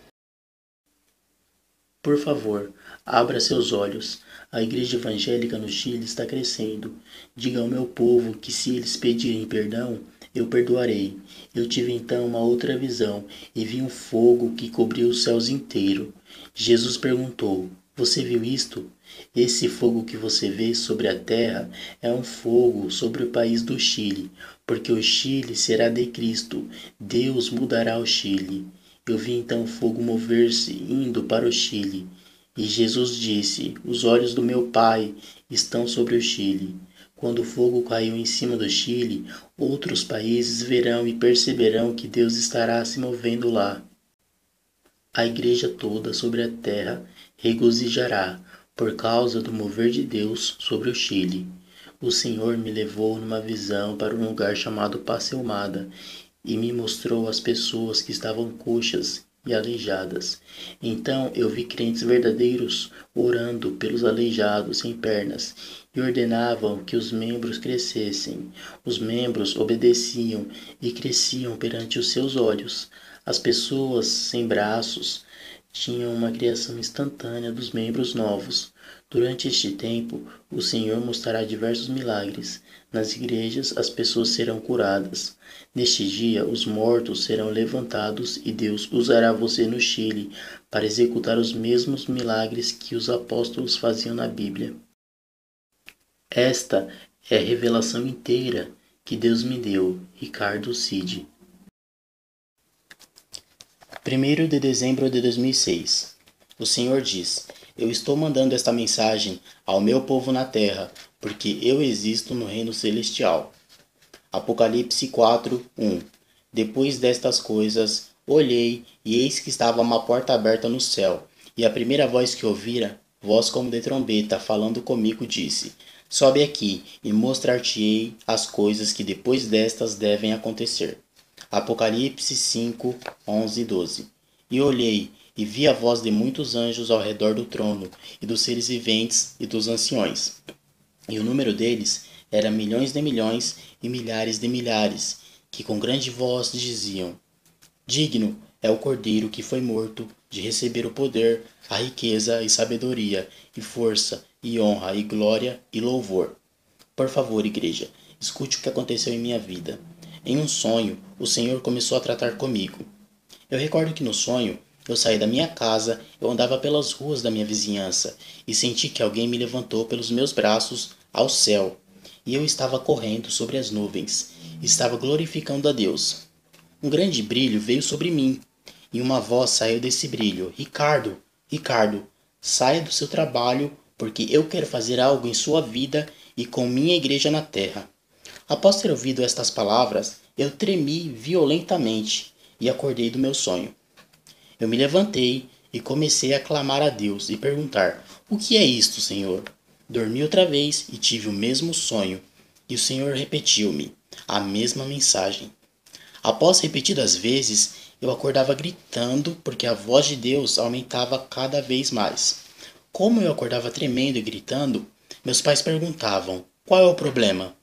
S1: Por favor, abra seus olhos. A igreja evangélica no Chile está crescendo. Diga ao meu povo que, se eles pedirem perdão, eu perdoarei. Eu tive então uma outra visão e vi um fogo que cobriu os céus inteiro. Jesus perguntou: Você viu isto? Esse fogo que você vê sobre a terra é um fogo sobre o país do Chile, porque o Chile será de Cristo. Deus mudará o Chile. Eu vi então o fogo mover-se indo para o Chile. E Jesus disse: Os olhos do meu Pai estão sobre o Chile. Quando o fogo caiu em cima do Chile, outros países verão e perceberão que Deus estará se movendo lá. A igreja toda sobre a terra regozijará por causa do mover de Deus sobre o Chile. O Senhor me levou numa visão para um lugar chamado Passeumada e me mostrou as pessoas que estavam coxas e aleijadas. Então eu vi crentes verdadeiros orando pelos aleijados sem pernas e ordenavam que os membros crescessem. Os membros obedeciam e cresciam perante os seus olhos. As pessoas sem braços tinham uma criação instantânea dos membros novos. Durante este tempo, o Senhor mostrará diversos milagres. Nas igrejas, as pessoas serão curadas. Neste dia, os mortos serão levantados e Deus usará você no Chile para executar os mesmos milagres que os apóstolos faziam na Bíblia. Esta é a revelação inteira que Deus me deu. Ricardo Cid. 1º de dezembro de 2006. O Senhor diz: Eu estou mandando esta mensagem ao meu povo na terra, porque eu existo no reino celestial. Apocalipse 4:1. Depois destas coisas, olhei, e eis que estava uma porta aberta no céu, e a primeira voz que ouvira, voz como de trombeta, falando comigo, disse: Sobe aqui, e mostrar-te-ei as coisas que depois destas devem acontecer. Apocalipse 5, 11 e 12. E olhei, e vi a voz de muitos anjos ao redor do trono, e dos seres viventes e dos anciões. E o número deles era milhões de milhões e milhares de milhares, que com grande voz diziam: Digno é o Cordeiro que foi morto de receber o poder, a riqueza e sabedoria, e força, e honra, e glória, e louvor. Por favor, igreja, escute o que aconteceu em minha vida. Em um sonho, o Senhor começou a tratar comigo. Eu recordo que no sonho, eu saí da minha casa, eu andava pelas ruas da minha vizinhança e senti que alguém me levantou pelos meus braços ao céu. E eu estava correndo sobre as nuvens, estava glorificando a Deus. Um grande brilho veio sobre mim e uma voz saiu desse brilho: Ricardo, Ricardo, saia do seu trabalho, porque eu quero fazer algo em sua vida e com minha igreja na terra. Após ter ouvido estas palavras, eu tremi violentamente e acordei do meu sonho. Eu me levantei e comecei a clamar a Deus e perguntar: O que é isto, Senhor? Dormi outra vez e tive o mesmo sonho, e o Senhor repetiu-me a mesma mensagem. Após repetidas vezes, eu acordava gritando porque a voz de Deus aumentava cada vez mais. Como eu acordava tremendo e gritando, meus pais perguntavam: Qual é o problema?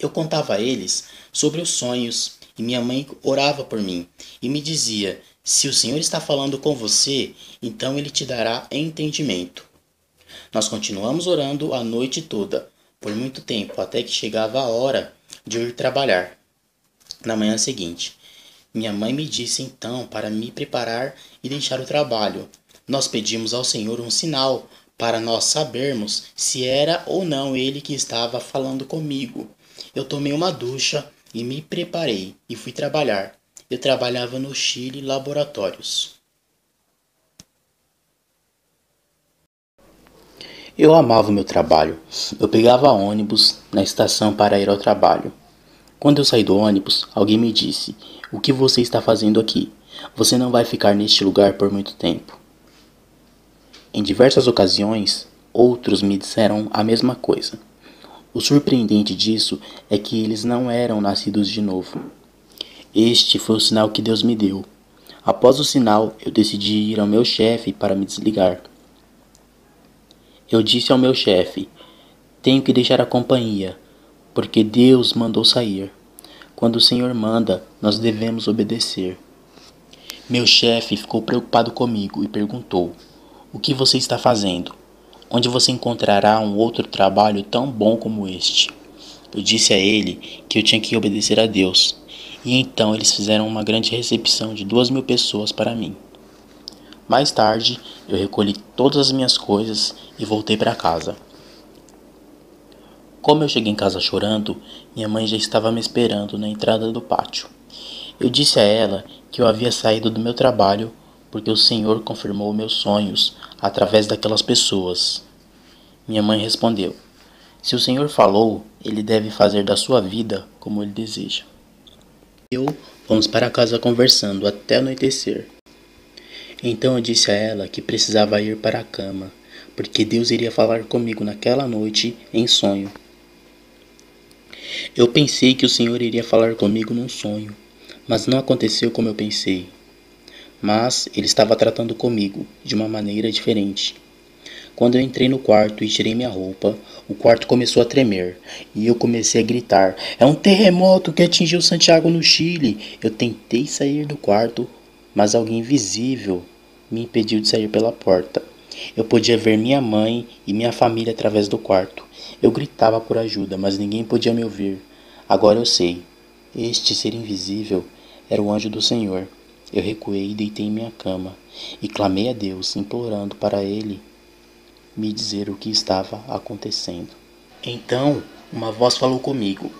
S1: Eu contava a eles sobre os sonhos e minha mãe orava por mim e me dizia: Se o Senhor está falando com você, então Ele te dará entendimento. Nós continuamos orando a noite toda, por muito tempo, até que chegava a hora de eu ir trabalhar. Na manhã seguinte, minha mãe me disse então para me preparar e deixar o trabalho. Nós pedimos ao Senhor um sinal para nós sabermos se era ou não Ele que estava falando comigo. Eu tomei uma ducha e me preparei e fui trabalhar. Eu trabalhava no Chile Laboratórios. Eu amava o meu trabalho. Eu pegava ônibus na estação para ir ao trabalho. Quando eu saí do ônibus, alguém me disse: O que você está fazendo aqui? Você não vai ficar neste lugar por muito tempo. Em diversas ocasiões, outros me disseram a mesma coisa. O surpreendente disso é que eles não eram nascidos de novo. Este foi o sinal que Deus me deu. Após o sinal, eu decidi ir ao meu chefe para me desligar. Eu disse ao meu chefe: tenho que deixar a companhia, porque Deus mandou sair. Quando o Senhor manda, nós devemos obedecer. Meu chefe ficou preocupado comigo e perguntou: o que você está fazendo? Onde você encontrará um outro trabalho tão bom como este? Eu disse a ele que eu tinha que obedecer a Deus. E então eles fizeram uma grande recepção de 2.000 pessoas para mim. Mais tarde, eu recolhi todas as minhas coisas e voltei para casa. Como eu cheguei em casa chorando, minha mãe já estava me esperando na entrada do pátio. Eu disse a ela que eu havia saído do meu trabalho porque o Senhor confirmou meus sonhos através daquelas pessoas. Minha mãe respondeu: se o Senhor falou, Ele deve fazer da sua vida como Ele deseja. Fomos para casa conversando até anoitecer. Então eu disse a ela que precisava ir para a cama, porque Deus iria falar comigo naquela noite em sonho. Eu pensei que o Senhor iria falar comigo num sonho, mas não aconteceu como eu pensei. Mas Ele estava tratando comigo de uma maneira diferente. Quando eu entrei no quarto e tirei minha roupa, o quarto começou a tremer e eu comecei a gritar: é um terremoto que atingiu Santiago no Chile! Eu tentei sair do quarto, mas alguém invisível me impediu de sair pela porta. Eu podia ver minha mãe e minha família através do quarto. Eu gritava por ajuda, mas ninguém podia me ouvir. Agora eu sei. Este ser invisível era o anjo do Senhor. Eu recuei e deitei em minha cama e clamei a Deus, implorando para Ele me dizer o que estava acontecendo. Então, uma voz falou comigo.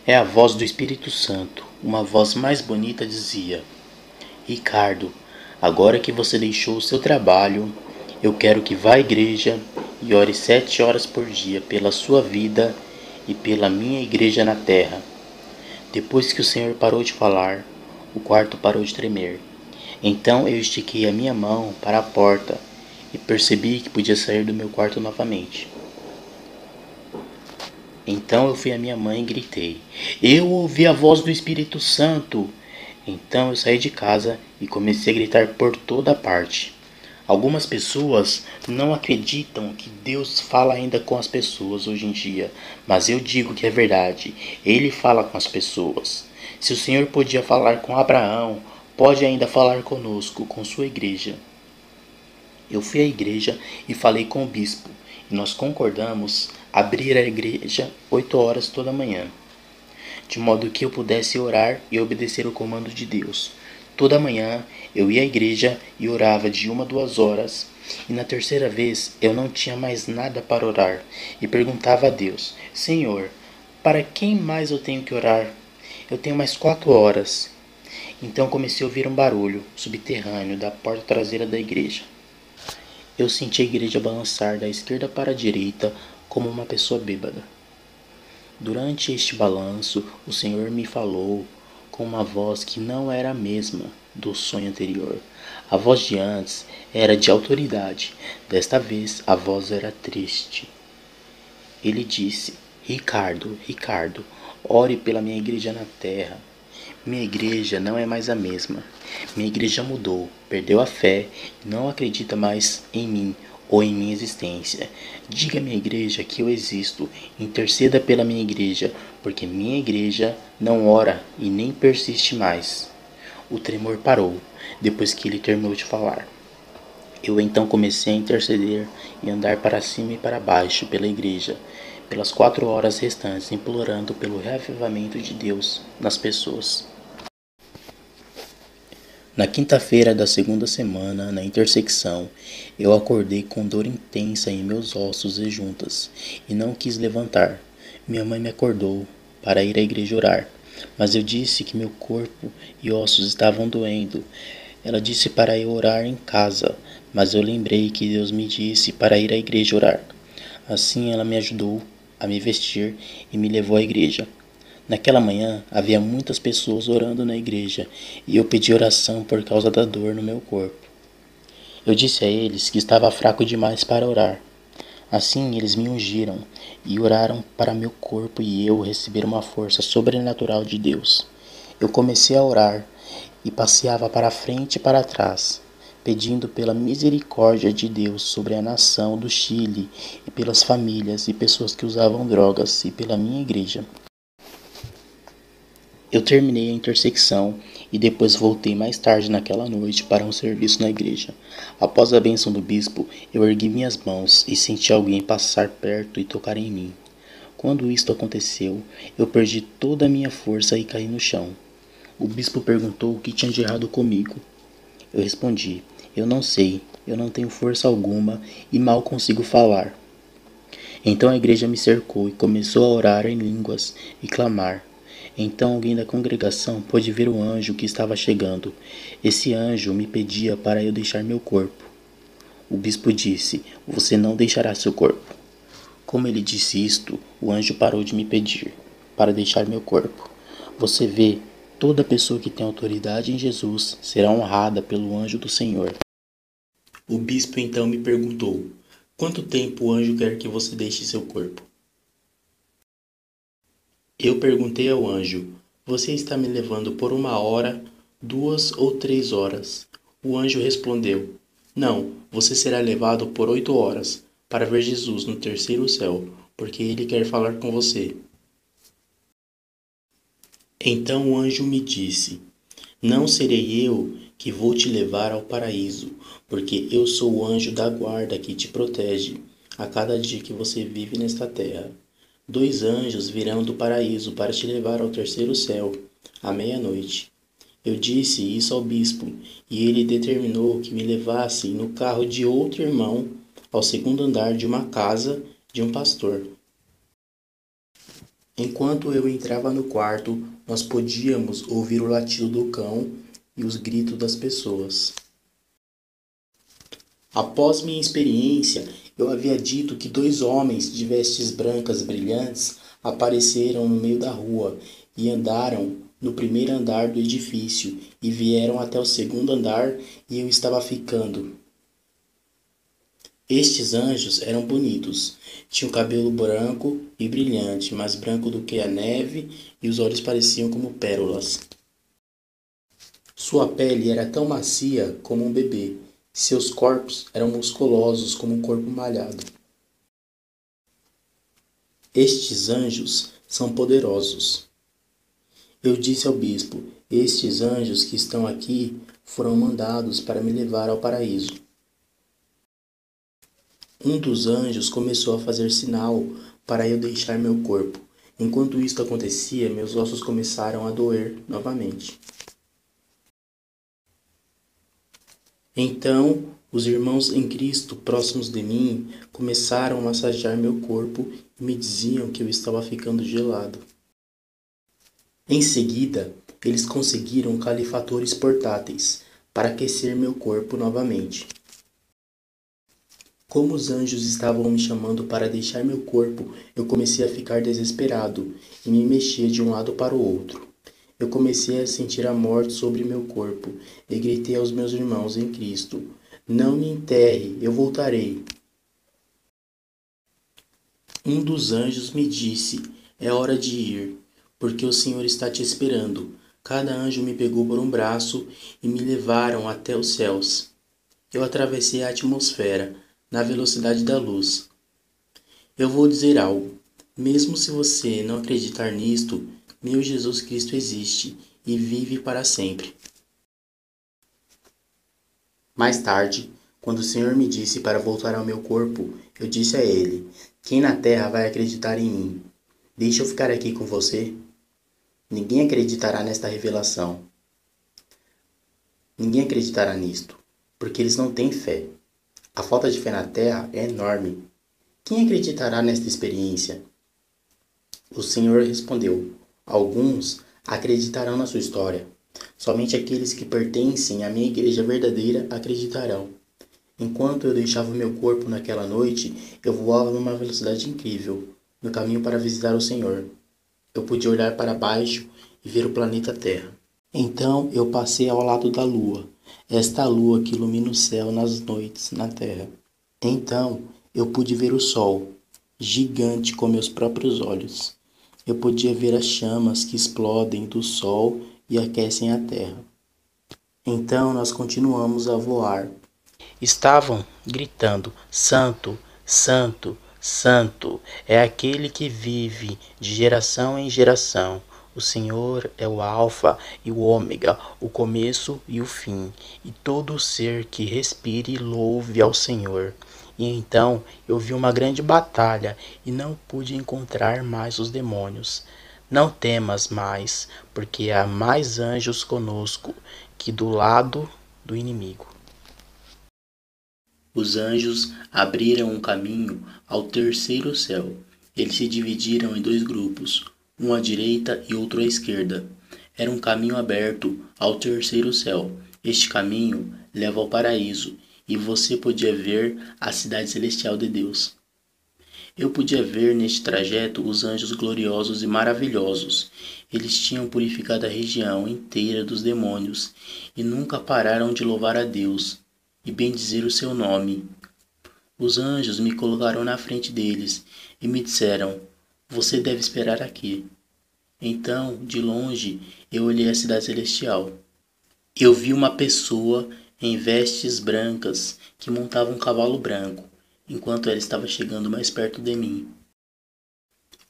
S1: É a voz do Espírito Santo. Uma voz mais bonita dizia: Ricardo, agora que você deixou o seu trabalho, eu quero que vá à igreja e ore 7 horas por dia pela sua vida e pela minha igreja na terra. Depois que o Senhor parou de falar, o quarto parou de tremer. Então eu estiquei a minha mão para a porta e percebi que podia sair do meu quarto novamente. Então eu fui à minha mãe e gritei: eu ouvi a voz do Espírito Santo! Então eu saí de casa e comecei a gritar por toda parte. Algumas pessoas não acreditam que Deus fala ainda com as pessoas hoje em dia, mas eu digo que é verdade. Ele fala com as pessoas. Se o Senhor podia falar com Abraão, pode ainda falar conosco, com sua igreja. Eu fui à igreja e falei com o bispo, e nós concordamos abrir a igreja 8 horas toda manhã, de modo que eu pudesse orar e obedecer o comando de Deus. Toda manhã eu ia à igreja e orava de 1 a 2 horas, e na terceira vez eu não tinha mais nada para orar, e perguntava a Deus: Senhor, para quem mais eu tenho que orar? Eu tenho mais 4 horas. Então comecei a ouvir um barulho subterrâneo da porta traseira da igreja. Eu senti a igreja balançar da esquerda para a direita como uma pessoa bêbada. Durante este balanço, o Senhor me falou com uma voz que não era a mesma do sonho anterior. A voz de antes era de autoridade, desta vez a voz era triste. Ele disse: Ricardo, Ricardo, ore pela minha igreja na terra. Minha igreja não é mais a mesma. Minha igreja mudou, perdeu a fé, não acredita mais em mim ou em minha existência. Diga à minha igreja que eu existo, interceda pela minha igreja, porque minha igreja não ora e nem persiste mais. O tremor parou, depois que ele terminou de falar. Eu então comecei a interceder e andar para cima e para baixo pela igreja, pelas 4 horas restantes, implorando pelo reavivamento de Deus nas pessoas. Na quinta-feira da segunda semana, na intersecção, eu acordei com dor intensa em meus ossos e juntas, e não quis levantar. Minha mãe me acordou para ir à igreja orar, mas eu disse que meu corpo e ossos estavam doendo. Ela disse para eu orar em casa, mas eu lembrei que Deus me disse para ir à igreja orar. Assim ela me ajudou a me vestir e me levou à igreja. Naquela manhã havia muitas pessoas orando na igreja e eu pedi oração por causa da dor no meu corpo. Eu disse a eles que estava fraco demais para orar. Assim eles me ungiram e oraram para meu corpo e eu receber uma força sobrenatural de Deus. Eu comecei a orar e passeava para frente e para trás, pedindo pela misericórdia de Deus sobre a nação do Chile e pelas famílias e pessoas que usavam drogas e pela minha igreja. Eu terminei a intersecção e depois voltei mais tarde naquela noite para um serviço na igreja. Após a bênção do bispo, eu ergui minhas mãos e senti alguém passar perto e tocar em mim. Quando isto aconteceu, eu perdi toda a minha força e caí no chão. O bispo perguntou o que tinha de errado comigo. Eu respondi: eu não sei, eu não tenho força alguma e mal consigo falar. Então a igreja me cercou e começou a orar em línguas e clamar. Então alguém da congregação pôde ver o anjo que estava chegando. Esse anjo me pedia para eu deixar meu corpo. O bispo disse: você não deixará seu corpo. Como ele disse isto, o anjo parou de me pedir para deixar meu corpo. Você vê, toda pessoa que tem autoridade em Jesus será honrada pelo anjo do Senhor. O bispo então me perguntou: quanto tempo o anjo quer que você deixe seu corpo? Eu perguntei ao anjo: você está me levando por 1 hora, 2 ou 3 horas? O anjo respondeu: não, você será levado por 8 horas para ver Jesus no terceiro céu, porque ele quer falar com você. Então o anjo me disse: não serei eu que vou te levar ao paraíso, porque eu sou o anjo da guarda que te protege a cada dia que você vive nesta terra. 2 anjos virão do paraíso para te levar ao terceiro céu, à meia-noite. Eu disse isso ao bispo, e ele determinou que me levassem no carro de outro irmão ao segundo andar de uma casa de um pastor. Enquanto eu entrava no quarto, nós podíamos ouvir o latido do cão e os gritos das pessoas. Após minha experiência, eu havia dito que 2 homens de vestes brancas brilhantes apareceram no meio da rua e andaram no primeiro andar do edifício e vieram até o segundo andar e eu estava ficando. Estes anjos eram bonitos, tinham cabelo branco e brilhante, mais branco do que a neve, e os olhos pareciam como pérolas. Sua pele era tão macia como um bebê. Seus corpos eram musculosos como um corpo malhado. Estes anjos são poderosos. Eu disse ao bispo: estes anjos que estão aqui foram mandados para me levar ao paraíso. Um dos anjos começou a fazer sinal para eu deixar meu corpo. Enquanto isto acontecia, meus ossos começaram a doer novamente. Então, os irmãos em Cristo próximos de mim começaram a massagear meu corpo e me diziam que eu estava ficando gelado. Em seguida, eles conseguiram calefatores portáteis para aquecer meu corpo novamente. Como os anjos estavam me chamando para deixar meu corpo, eu comecei a ficar desesperado e me mexia de um lado para o outro. Eu comecei a sentir a morte sobre meu corpo e gritei aos meus irmãos em Cristo: não me enterre, eu voltarei. Um dos anjos me disse: é hora de ir, porque o Senhor está te esperando. Cada anjo me pegou por um braço e me levaram até os céus. Eu atravessei a atmosfera na velocidade da luz. Eu vou dizer algo. Mesmo se você não acreditar nisto, meu Jesus Cristo existe e vive para sempre. Mais tarde, quando o Senhor me disse para voltar ao meu corpo, eu disse a ele: quem na terra vai acreditar em mim? Deixa eu ficar aqui com você. Ninguém acreditará nesta revelação. Ninguém acreditará nisto, porque eles não têm fé. A falta de fé na terra é enorme. Quem acreditará nesta experiência? O Senhor respondeu: alguns acreditarão na sua história. Somente aqueles que pertencem à minha igreja verdadeira acreditarão. Enquanto eu deixava o meu corpo naquela noite, eu voava numa velocidade incrível, no caminho para visitar o Senhor. Eu podia olhar para baixo e ver o planeta Terra. Então eu passei ao lado da Lua, esta lua que ilumina o céu nas noites na Terra. Então eu pude ver o Sol, gigante com meus próprios olhos. Eu podia ver as chamas que explodem do Sol e aquecem a Terra. Então nós continuamos a voar. Estavam gritando: Santo, Santo, Santo é aquele que vive de geração em geração. O Senhor é o Alfa e o Ômega, o começo e o fim, e todo ser que respire louve ao Senhor. E então eu vi uma grande batalha e não pude encontrar mais os demônios. Não temas mais, porque há mais anjos conosco que do lado do inimigo. Os anjos abriram um caminho ao terceiro céu. Eles se dividiram em dois grupos, um à direita e outro à esquerda. Era um caminho aberto ao terceiro céu. Este caminho leva ao paraíso, e você podia ver a cidade celestial de Deus. Eu podia ver neste trajeto os anjos gloriosos e maravilhosos. Eles tinham purificado a região inteira dos demônios e nunca pararam de louvar a Deus e bendizer o seu nome. Os anjos me colocaram na frente deles e me disseram: Você deve esperar aqui. Então, de longe, eu olhei a cidade celestial. Eu vi uma pessoa em vestes brancas que montava um cavalo branco, enquanto ela estava chegando mais perto de mim.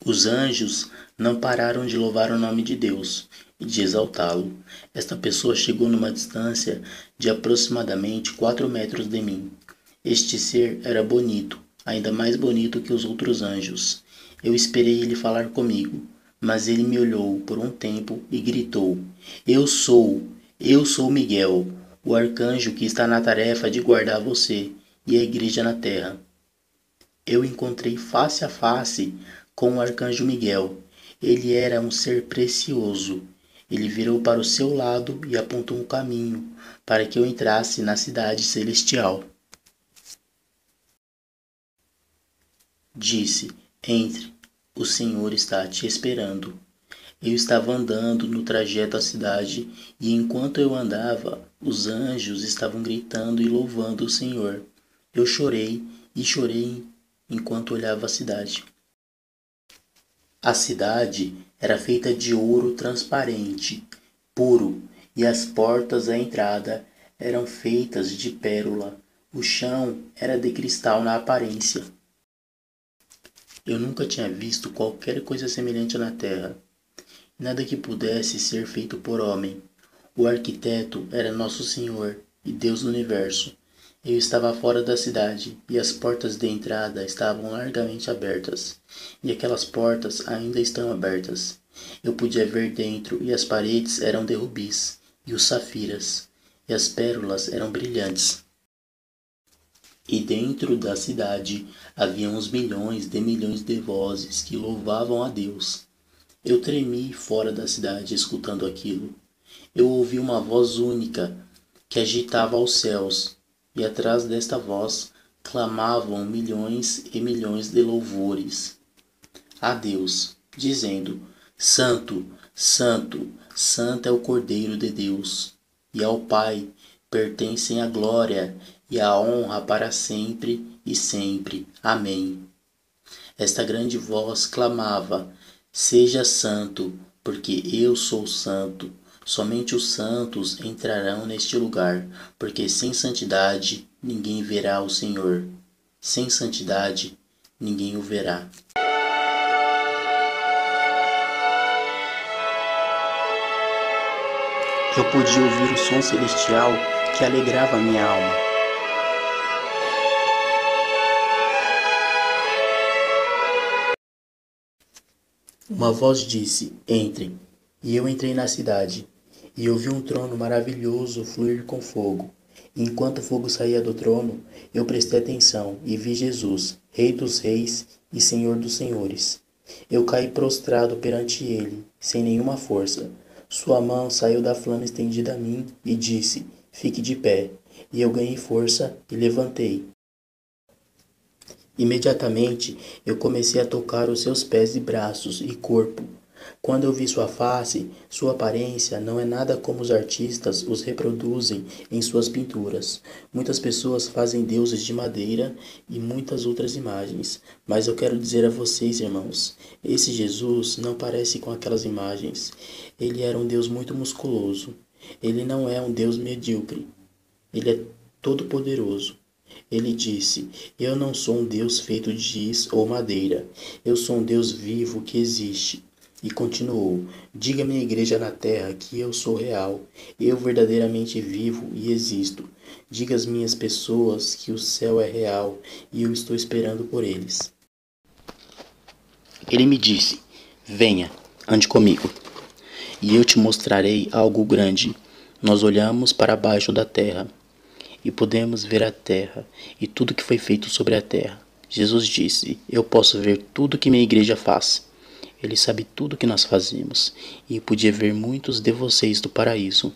S1: Os anjos não pararam de louvar o nome de Deus e de exaltá-lo. Esta pessoa chegou numa distância de aproximadamente 4 metros de mim. Este ser era bonito, ainda mais bonito que os outros anjos. Eu esperei ele falar comigo, mas ele me olhou por um tempo e gritou: Eu sou Miguel, o arcanjo que está na tarefa de guardar você e a igreja na terra. Eu encontrei face a face com o arcanjo Miguel. Ele era um ser precioso. Ele virou para o seu lado e apontou um caminho para que eu entrasse na cidade celestial. Disse: Entre, o Senhor está te esperando. Eu estava andando no trajeto à cidade e enquanto eu andava, os anjos estavam gritando e louvando o Senhor. Eu chorei e chorei enquanto olhava a cidade. A cidade era feita de ouro transparente, puro, e as portas à entrada eram feitas de pérola. O chão era de cristal na aparência. Eu nunca tinha visto qualquer coisa semelhante na terra, nada que pudesse ser feito por homem. O arquiteto era Nosso Senhor e Deus do Universo. Eu estava fora da cidade e as portas de entrada estavam largamente abertas, e aquelas portas ainda estão abertas. Eu podia ver dentro e as paredes eram de rubis e os safiras, e as pérolas eram brilhantes. E dentro da cidade haviam uns milhões de vozes que louvavam a Deus. Eu tremi fora da cidade escutando aquilo. Eu ouvi uma voz única que agitava os céus, e atrás desta voz clamavam milhões e milhões de louvores a Deus, dizendo: Santo, Santo, Santo é o Cordeiro de Deus, e ao Pai pertencem a glória e a honra para sempre e sempre. Amém. Esta grande voz clamava: Seja santo, porque eu sou santo. Somente os santos entrarão neste lugar, porque sem santidade ninguém verá o Senhor. Sem santidade ninguém o verá. Eu podia ouvir o som celestial que alegrava minha alma. Uma voz disse: Entrem. E eu entrei na cidade, e eu vi um trono maravilhoso fluir com fogo. E enquanto o fogo saía do trono, eu prestei atenção e vi Jesus, Rei dos Reis e Senhor dos Senhores. Eu caí prostrado perante ele, sem nenhuma força. Sua mão saiu da flama estendida a mim e disse: Fique de pé. E eu ganhei força e levantei. Imediatamente eu comecei a tocar os seus pés e braços e corpo. Quando eu vi sua face, sua aparência não é nada como os artistas os reproduzem em suas pinturas. Muitas pessoas fazem deuses de madeira e muitas outras imagens, mas eu quero dizer a vocês, irmãos, esse Jesus não parece com aquelas imagens. Ele era um Deus muito musculoso. Ele não é um Deus medíocre. Ele é todo-poderoso. Ele disse: Eu não sou um Deus feito de giz ou madeira. Eu sou um Deus vivo que existe. E continuou: Diga à minha igreja na terra que eu sou real. Eu verdadeiramente vivo e existo. Diga às minhas pessoas que o céu é real e eu estou esperando por eles. Ele me disse: Venha, ande comigo, e eu te mostrarei algo grande. Nós olhamos para baixo da terra e podemos ver a terra e tudo que foi feito sobre a terra. Jesus disse: Eu posso ver tudo que minha igreja faz. Ele sabe tudo que nós fazemos e podia ver muitos de vocês do paraíso.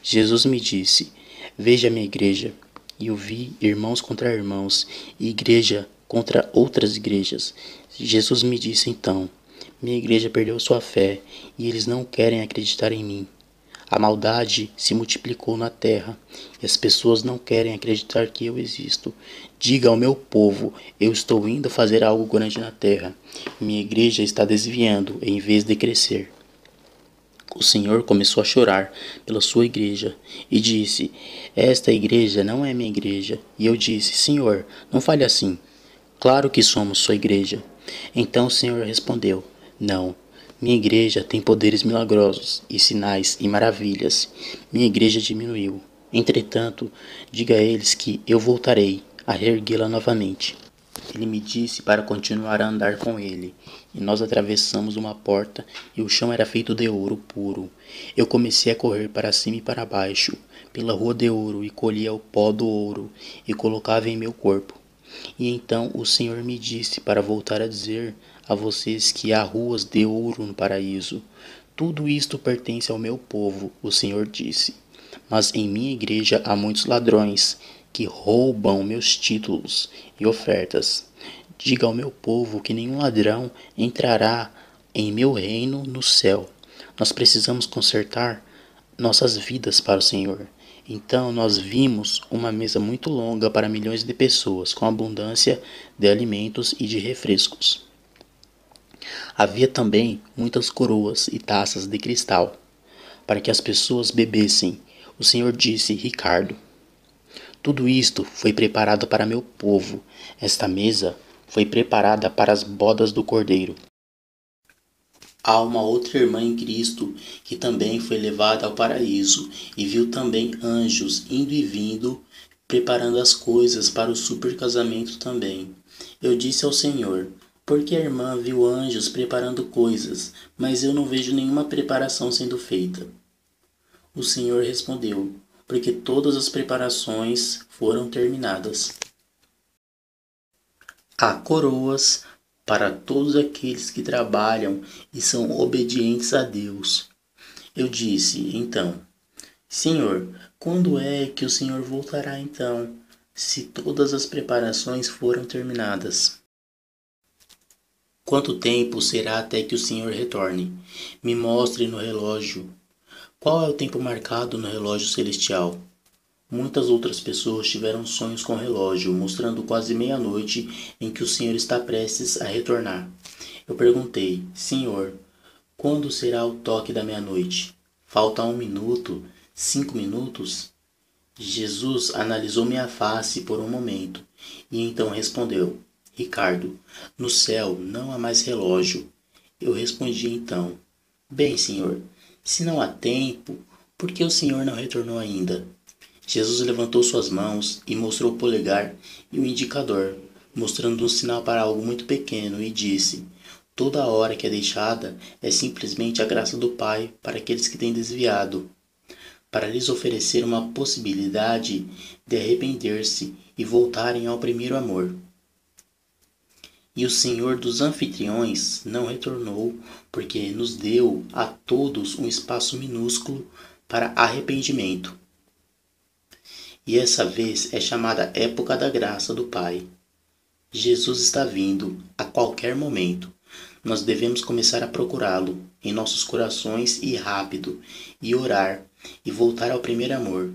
S1: Jesus me disse: Veja a minha igreja. E eu vi irmãos contra irmãos e igreja contra outras igrejas. Jesus me disse então: Minha igreja perdeu sua fé e eles não querem acreditar em mim. A maldade se multiplicou na terra e as pessoas não querem acreditar que eu existo. Diga ao meu povo: eu estou indo fazer algo grande na terra. Minha igreja está desviando em vez de crescer. O Senhor começou a chorar pela sua igreja e disse: Esta igreja não é minha igreja. E eu disse: Senhor, não fale assim. Claro que somos sua igreja. Então o Senhor respondeu: Não. Minha igreja tem poderes milagrosos e sinais e maravilhas. Minha igreja diminuiu. Entretanto, diga a eles que eu voltarei a reerguê-la novamente. Ele me disse para continuar a andar com ele, e nós atravessamos uma porta e o chão era feito de ouro puro. Eu comecei a correr para cima e para baixo, pela rua de ouro, e colhia o pó do ouro e colocava em meu corpo. E então o Senhor me disse para voltar a dizer a vocês que há ruas de ouro no paraíso. Tudo isto pertence ao meu povo, o Senhor disse. Mas em minha igreja há muitos ladrões que roubam meus títulos e ofertas. Diga ao meu povo que nenhum ladrão entrará em meu reino no céu. Nós precisamos consertar nossas vidas para o Senhor. Então nós vimos uma mesa muito longa para milhões de pessoas, com abundância de alimentos e de refrescos. Havia também muitas coroas e taças de cristal, para que as pessoas bebessem. O Senhor disse: Ricardo, tudo isto foi preparado para meu povo. Esta mesa foi preparada para as bodas do Cordeiro. Há uma outra irmã em Cristo que também foi levada ao paraíso e viu também anjos indo e vindo, preparando as coisas para o super casamento também. Eu disse ao Senhor: Por que a irmã viu anjos preparando coisas, mas eu não vejo nenhuma preparação sendo feita? O Senhor respondeu: Porque todas as preparações foram terminadas. Há coroas para todos aqueles que trabalham e são obedientes a Deus. Eu disse, então: Senhor, quando é que o Senhor voltará então, se todas as preparações foram terminadas? Quanto tempo será até que o Senhor retorne? Me mostre no relógio. Qual é o tempo marcado no relógio celestial? Muitas outras pessoas tiveram sonhos com o relógio, mostrando quase meia-noite em que o Senhor está prestes a retornar. Eu perguntei: Senhor, quando será o toque da meia-noite? Falta 1 minuto? 5 minutos? Jesus analisou minha face por um momento e então respondeu: Ricardo, no céu não há mais relógio. Eu respondi então: Bem, Senhor, se não há tempo, por que o Senhor não retornou ainda? Jesus levantou suas mãos e mostrou o polegar e o indicador, mostrando um sinal para algo muito pequeno, e disse: Toda hora que é deixada é simplesmente a graça do Pai para aqueles que têm desviado, para lhes oferecer uma possibilidade de arrepender-se e voltarem ao primeiro amor. E o Senhor dos anfitriões não retornou, porque nos deu a todos um espaço minúsculo para arrependimento. E essa vez é chamada época da graça do Pai. Jesus está vindo a qualquer momento. Nós devemos começar a procurá-lo em nossos corações e rápido, e orar, e voltar ao primeiro amor.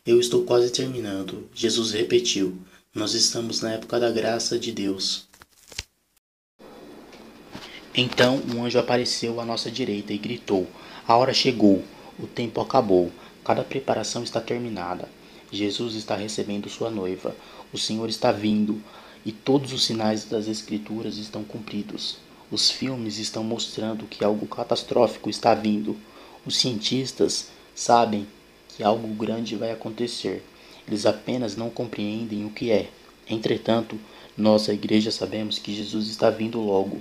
S1: Eu estou quase terminando. Jesus repetiu: nós estamos na época da graça de Deus. Então um anjo apareceu à nossa direita e gritou: a hora chegou, o tempo acabou, cada preparação está terminada. Jesus está recebendo sua noiva, o Senhor está vindo, e todos os sinais das Escrituras estão cumpridos. Os filmes estão mostrando que algo catastrófico está vindo. Os cientistas sabem que algo grande vai acontecer. Eles apenas não compreendem o que é. Entretanto, nós, a igreja, sabemos que Jesus está vindo logo.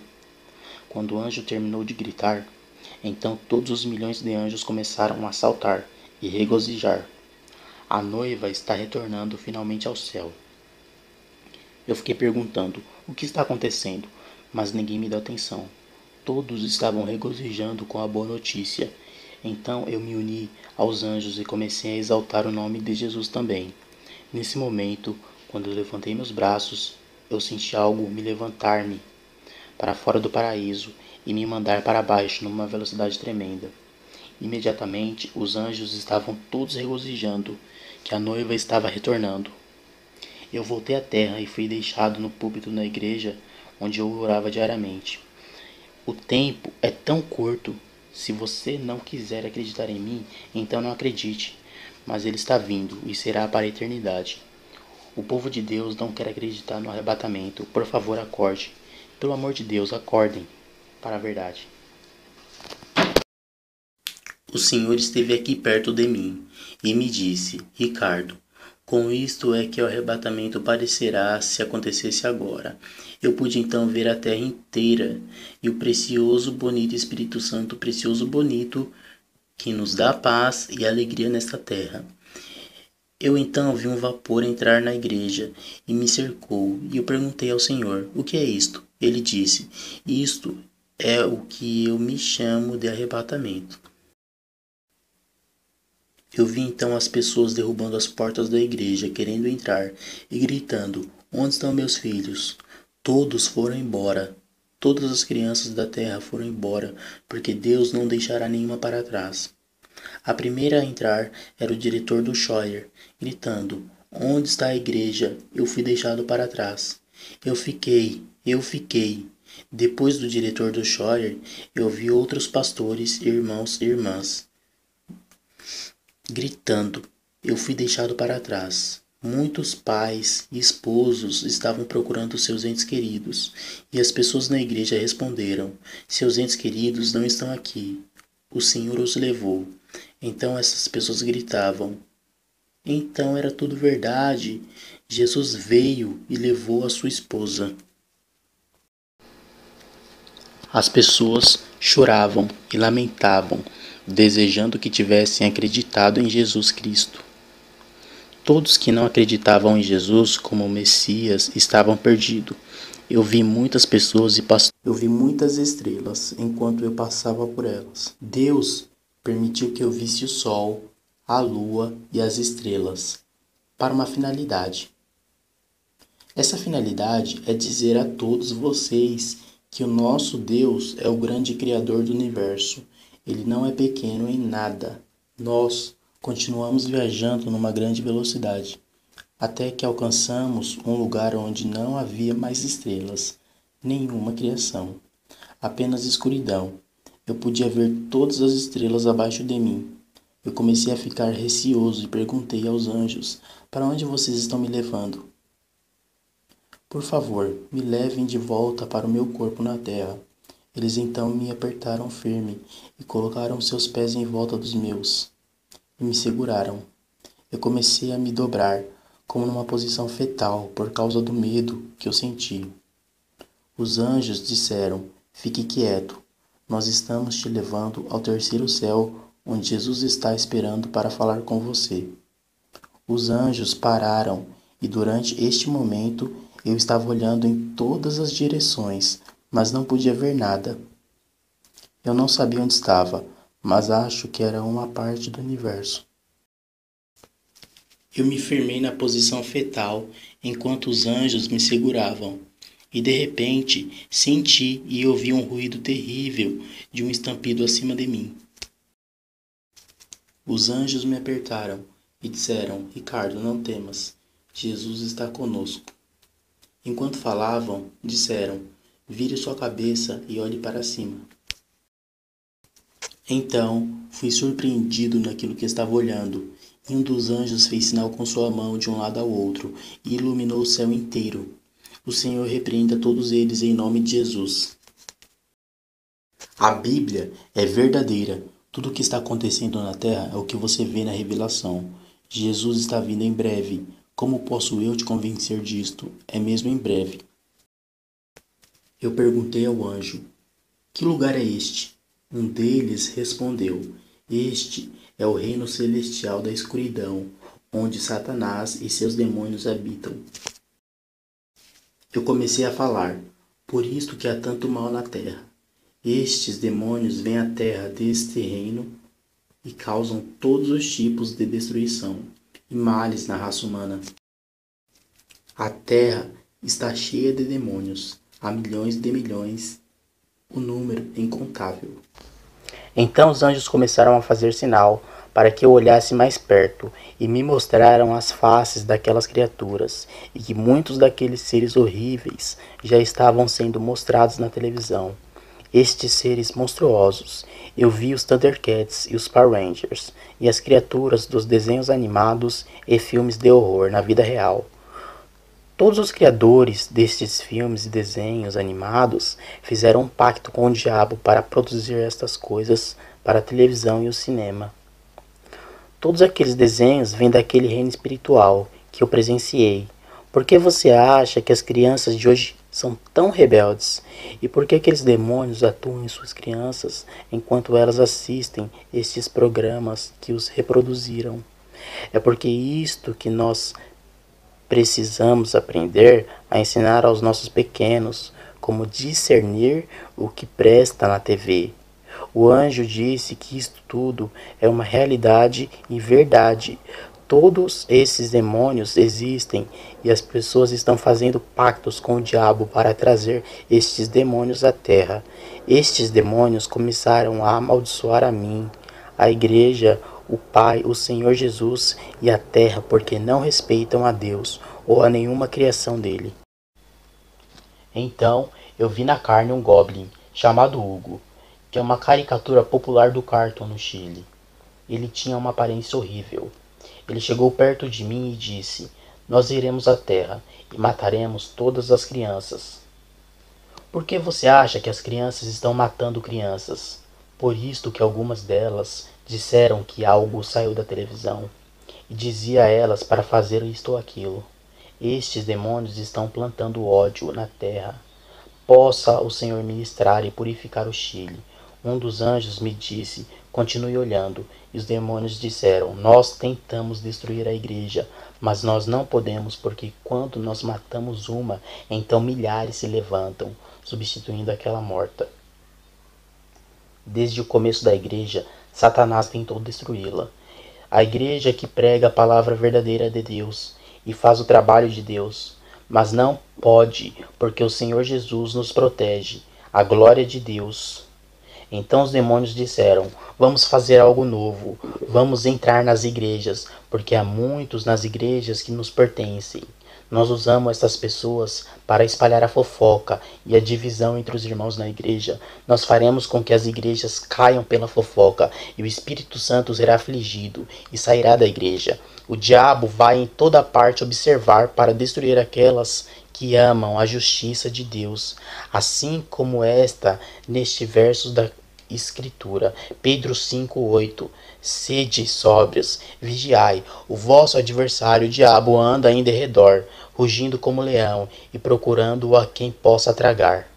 S1: Quando o anjo terminou de gritar, então todos os milhões de anjos começaram a saltar e regozijar. A noiva está retornando finalmente ao céu. Eu fiquei perguntando o que está acontecendo, mas ninguém me deu atenção. Todos estavam regozijando com a boa notícia. Então eu me uni aos anjos e comecei a exaltar o nome de Jesus também. Nesse momento, quando eu levantei meus braços, eu senti algo me levantar-me para fora do paraíso e me mandar para baixo numa velocidade tremenda. Imediatamente os anjos estavam todos regozijando que a noiva estava retornando. Eu voltei à terra e fui deixado no púlpito na igreja onde eu orava diariamente. O tempo é tão curto. Se você não quiser acreditar em mim, então não acredite. Mas ele está vindo e será para a eternidade. O povo de Deus não quer acreditar no arrebatamento. Por favor, acorde. Pelo amor de Deus, acordem para a verdade. O Senhor esteve aqui perto de mim e me disse: Ricardo, com isto é que o arrebatamento parecerá se acontecesse agora. Eu pude então ver a terra inteira e o precioso, bonito Espírito Santo, precioso, bonito, que nos dá paz e alegria nesta terra. Eu então vi um vapor entrar na igreja e me cercou, e eu perguntei ao Senhor: o que é isto? Ele disse: isto é o que eu me chamo de arrebatamento. Eu vi então as pessoas derrubando as portas da igreja, querendo entrar, e gritando: onde estão meus filhos? Todos foram embora. Todas as crianças da terra foram embora, porque Deus não deixará nenhuma para trás. A primeira a entrar era o diretor do Scheuer, gritando: onde está a igreja? Eu fui deixado para trás. Eu fiquei. Depois do diretor do Scheuer, eu vi outros pastores, irmãos e irmãs, gritando: eu fui deixado para trás. Muitos pais e esposos estavam procurando seus entes queridos, e as pessoas na igreja responderam: seus entes queridos não estão aqui. O Senhor os levou. Então essas pessoas gritavam: então era tudo verdade. Jesus veio e levou a sua esposa. As pessoas choravam e lamentavam, desejando que tivessem acreditado em Jesus Cristo. Todos que não acreditavam em Jesus como Messias estavam perdidos. Eu vi muitas pessoas e eu vi muitas estrelas enquanto eu passava por elas. Deus permitiu que eu visse o sol, a lua e as estrelas para uma finalidade. Essa finalidade é dizer a todos vocês que o nosso Deus é o grande Criador do universo. Ele não é pequeno em nada. Nós continuamos viajando numa grande velocidade, até que alcançamos um lugar onde não havia mais estrelas, nenhuma criação, apenas escuridão. Eu podia ver todas as estrelas abaixo de mim. Eu comecei a ficar receoso e perguntei aos anjos: para onde vocês estão me levando? Por favor, me levem de volta para o meu corpo na terra. Eles então me apertaram firme e colocaram seus pés em volta dos meus e me seguraram. Eu comecei a me dobrar, como numa posição fetal, por causa do medo que eu senti. Os anjos disseram: fique quieto, nós estamos te levando ao terceiro céu, onde Jesus está esperando para falar com você. Os anjos pararam e durante este momento eu estava olhando em todas as direções, mas não podia ver nada. Eu não sabia onde estava, mas acho que era uma parte do universo. Eu me firmei na posição fetal enquanto os anjos me seguravam. E de repente senti e ouvi um ruído terrível de um estampido acima de mim. Os anjos me apertaram e disseram: Ricardo, não temas, Jesus está conosco. Enquanto falavam, disseram: Vire sua cabeça e olhe para cima. Então fui surpreendido naquilo que estava olhando, e um dos anjos fez sinal com sua mão de um lado ao outro e iluminou o céu inteiro. O Senhor repreenda todos eles em nome de Jesus. A Bíblia é verdadeira. Tudo o que está acontecendo na terra é o que você vê na revelação. Jesus está vindo em breve. Como posso eu te convencer disto? É mesmo em breve. Eu perguntei ao anjo: Que lugar é este? Um deles respondeu: Este é o reino celestial da escuridão, onde Satanás e seus demônios habitam. Eu comecei a falar: Por isto que há tanto mal na terra. Estes demônios vêm à terra deste reino e causam todos os tipos de destruição e males na raça humana. A terra está cheia de demônios, há milhões de milhões, o número é incontável. Então os anjos começaram a fazer sinal para que eu olhasse mais perto, e me mostraram as faces daquelas criaturas, e que muitos daqueles seres horríveis já estavam sendo mostrados na televisão. Estes seres monstruosos, eu vi os Thundercats e os Power Rangers, e as criaturas dos desenhos animados e filmes de horror na vida real. Todos os criadores destes filmes e desenhos animados fizeram um pacto com o diabo para produzir estas coisas para a televisão e o cinema. Todos aqueles desenhos vêm daquele reino espiritual que eu presenciei. Por que você acha que as crianças de hoje são tão rebeldes? E por que aqueles demônios atuam em suas crianças enquanto elas assistem estes programas que os reproduziram? É porque isto que nós precisamos aprender a ensinar aos nossos pequenos como discernir o que presta na TV. O anjo disse que isto tudo é uma realidade e verdade. Todos esses demônios existem e as pessoas estão fazendo pactos com o diabo para trazer estes demônios à terra. Estes demônios começaram a amaldiçoar a mim, a igreja, o Pai, o Senhor Jesus e a terra, porque não respeitam a Deus ou a nenhuma criação dele. Então eu vi na carne um goblin chamado Hugo, que é uma caricatura popular do Cartoon no Chile. Ele tinha uma aparência horrível. Ele chegou perto de mim e disse: Nós iremos à terra e mataremos todas as crianças. Por que você acha que as crianças estão matando crianças? Por isto que algumas delas disseram que algo saiu da televisão e dizia a elas para fazer isto ou aquilo. Estes demônios estão plantando ódio na terra. Possa o Senhor ministrar e purificar o Chile. Um dos anjos me disse: Continue olhando. E os demônios disseram: Nós tentamos destruir a igreja, mas nós não podemos, porque quando nós matamos uma, então milhares se levantam, substituindo aquela morta. Desde o começo da igreja, Satanás tentou destruí-la. A igreja que prega a palavra verdadeira de Deus e faz o trabalho de Deus, mas não pode, porque o Senhor Jesus nos protege, a glória de Deus. Então os demônios disseram: Vamos fazer algo novo, vamos entrar nas igrejas, porque há muitos nas igrejas que nos pertencem. Nós usamos essas pessoas para espalhar a fofoca e a divisão entre os irmãos na igreja. Nós faremos com que as igrejas caiam pela fofoca e o Espírito Santo será afligido e sairá da igreja. O diabo vai em toda parte observar para destruir aquelas que amam a justiça de Deus, assim como esta neste verso da Escritura, Pedro 5:8. Sede sóbrios, vigiai, o vosso adversário o diabo anda em derredor, rugindo como leão e procurando a quem possa tragar.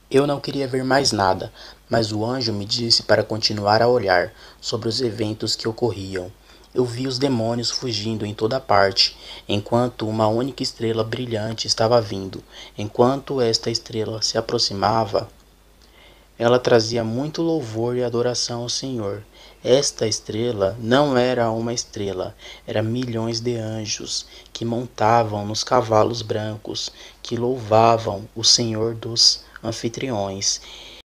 S1: Eu não queria ver mais nada, mas o anjo me disse para continuar a olhar sobre os eventos que ocorriam. Eu vi os demônios fugindo em toda parte, enquanto uma única estrela brilhante estava vindo. Enquanto esta estrela se aproximava, Ela trazia muito louvor e adoração ao Senhor. Esta estrela não era uma estrela, era milhões de anjos que montavam nos cavalos brancos, que louvavam o Senhor dos anfitriões.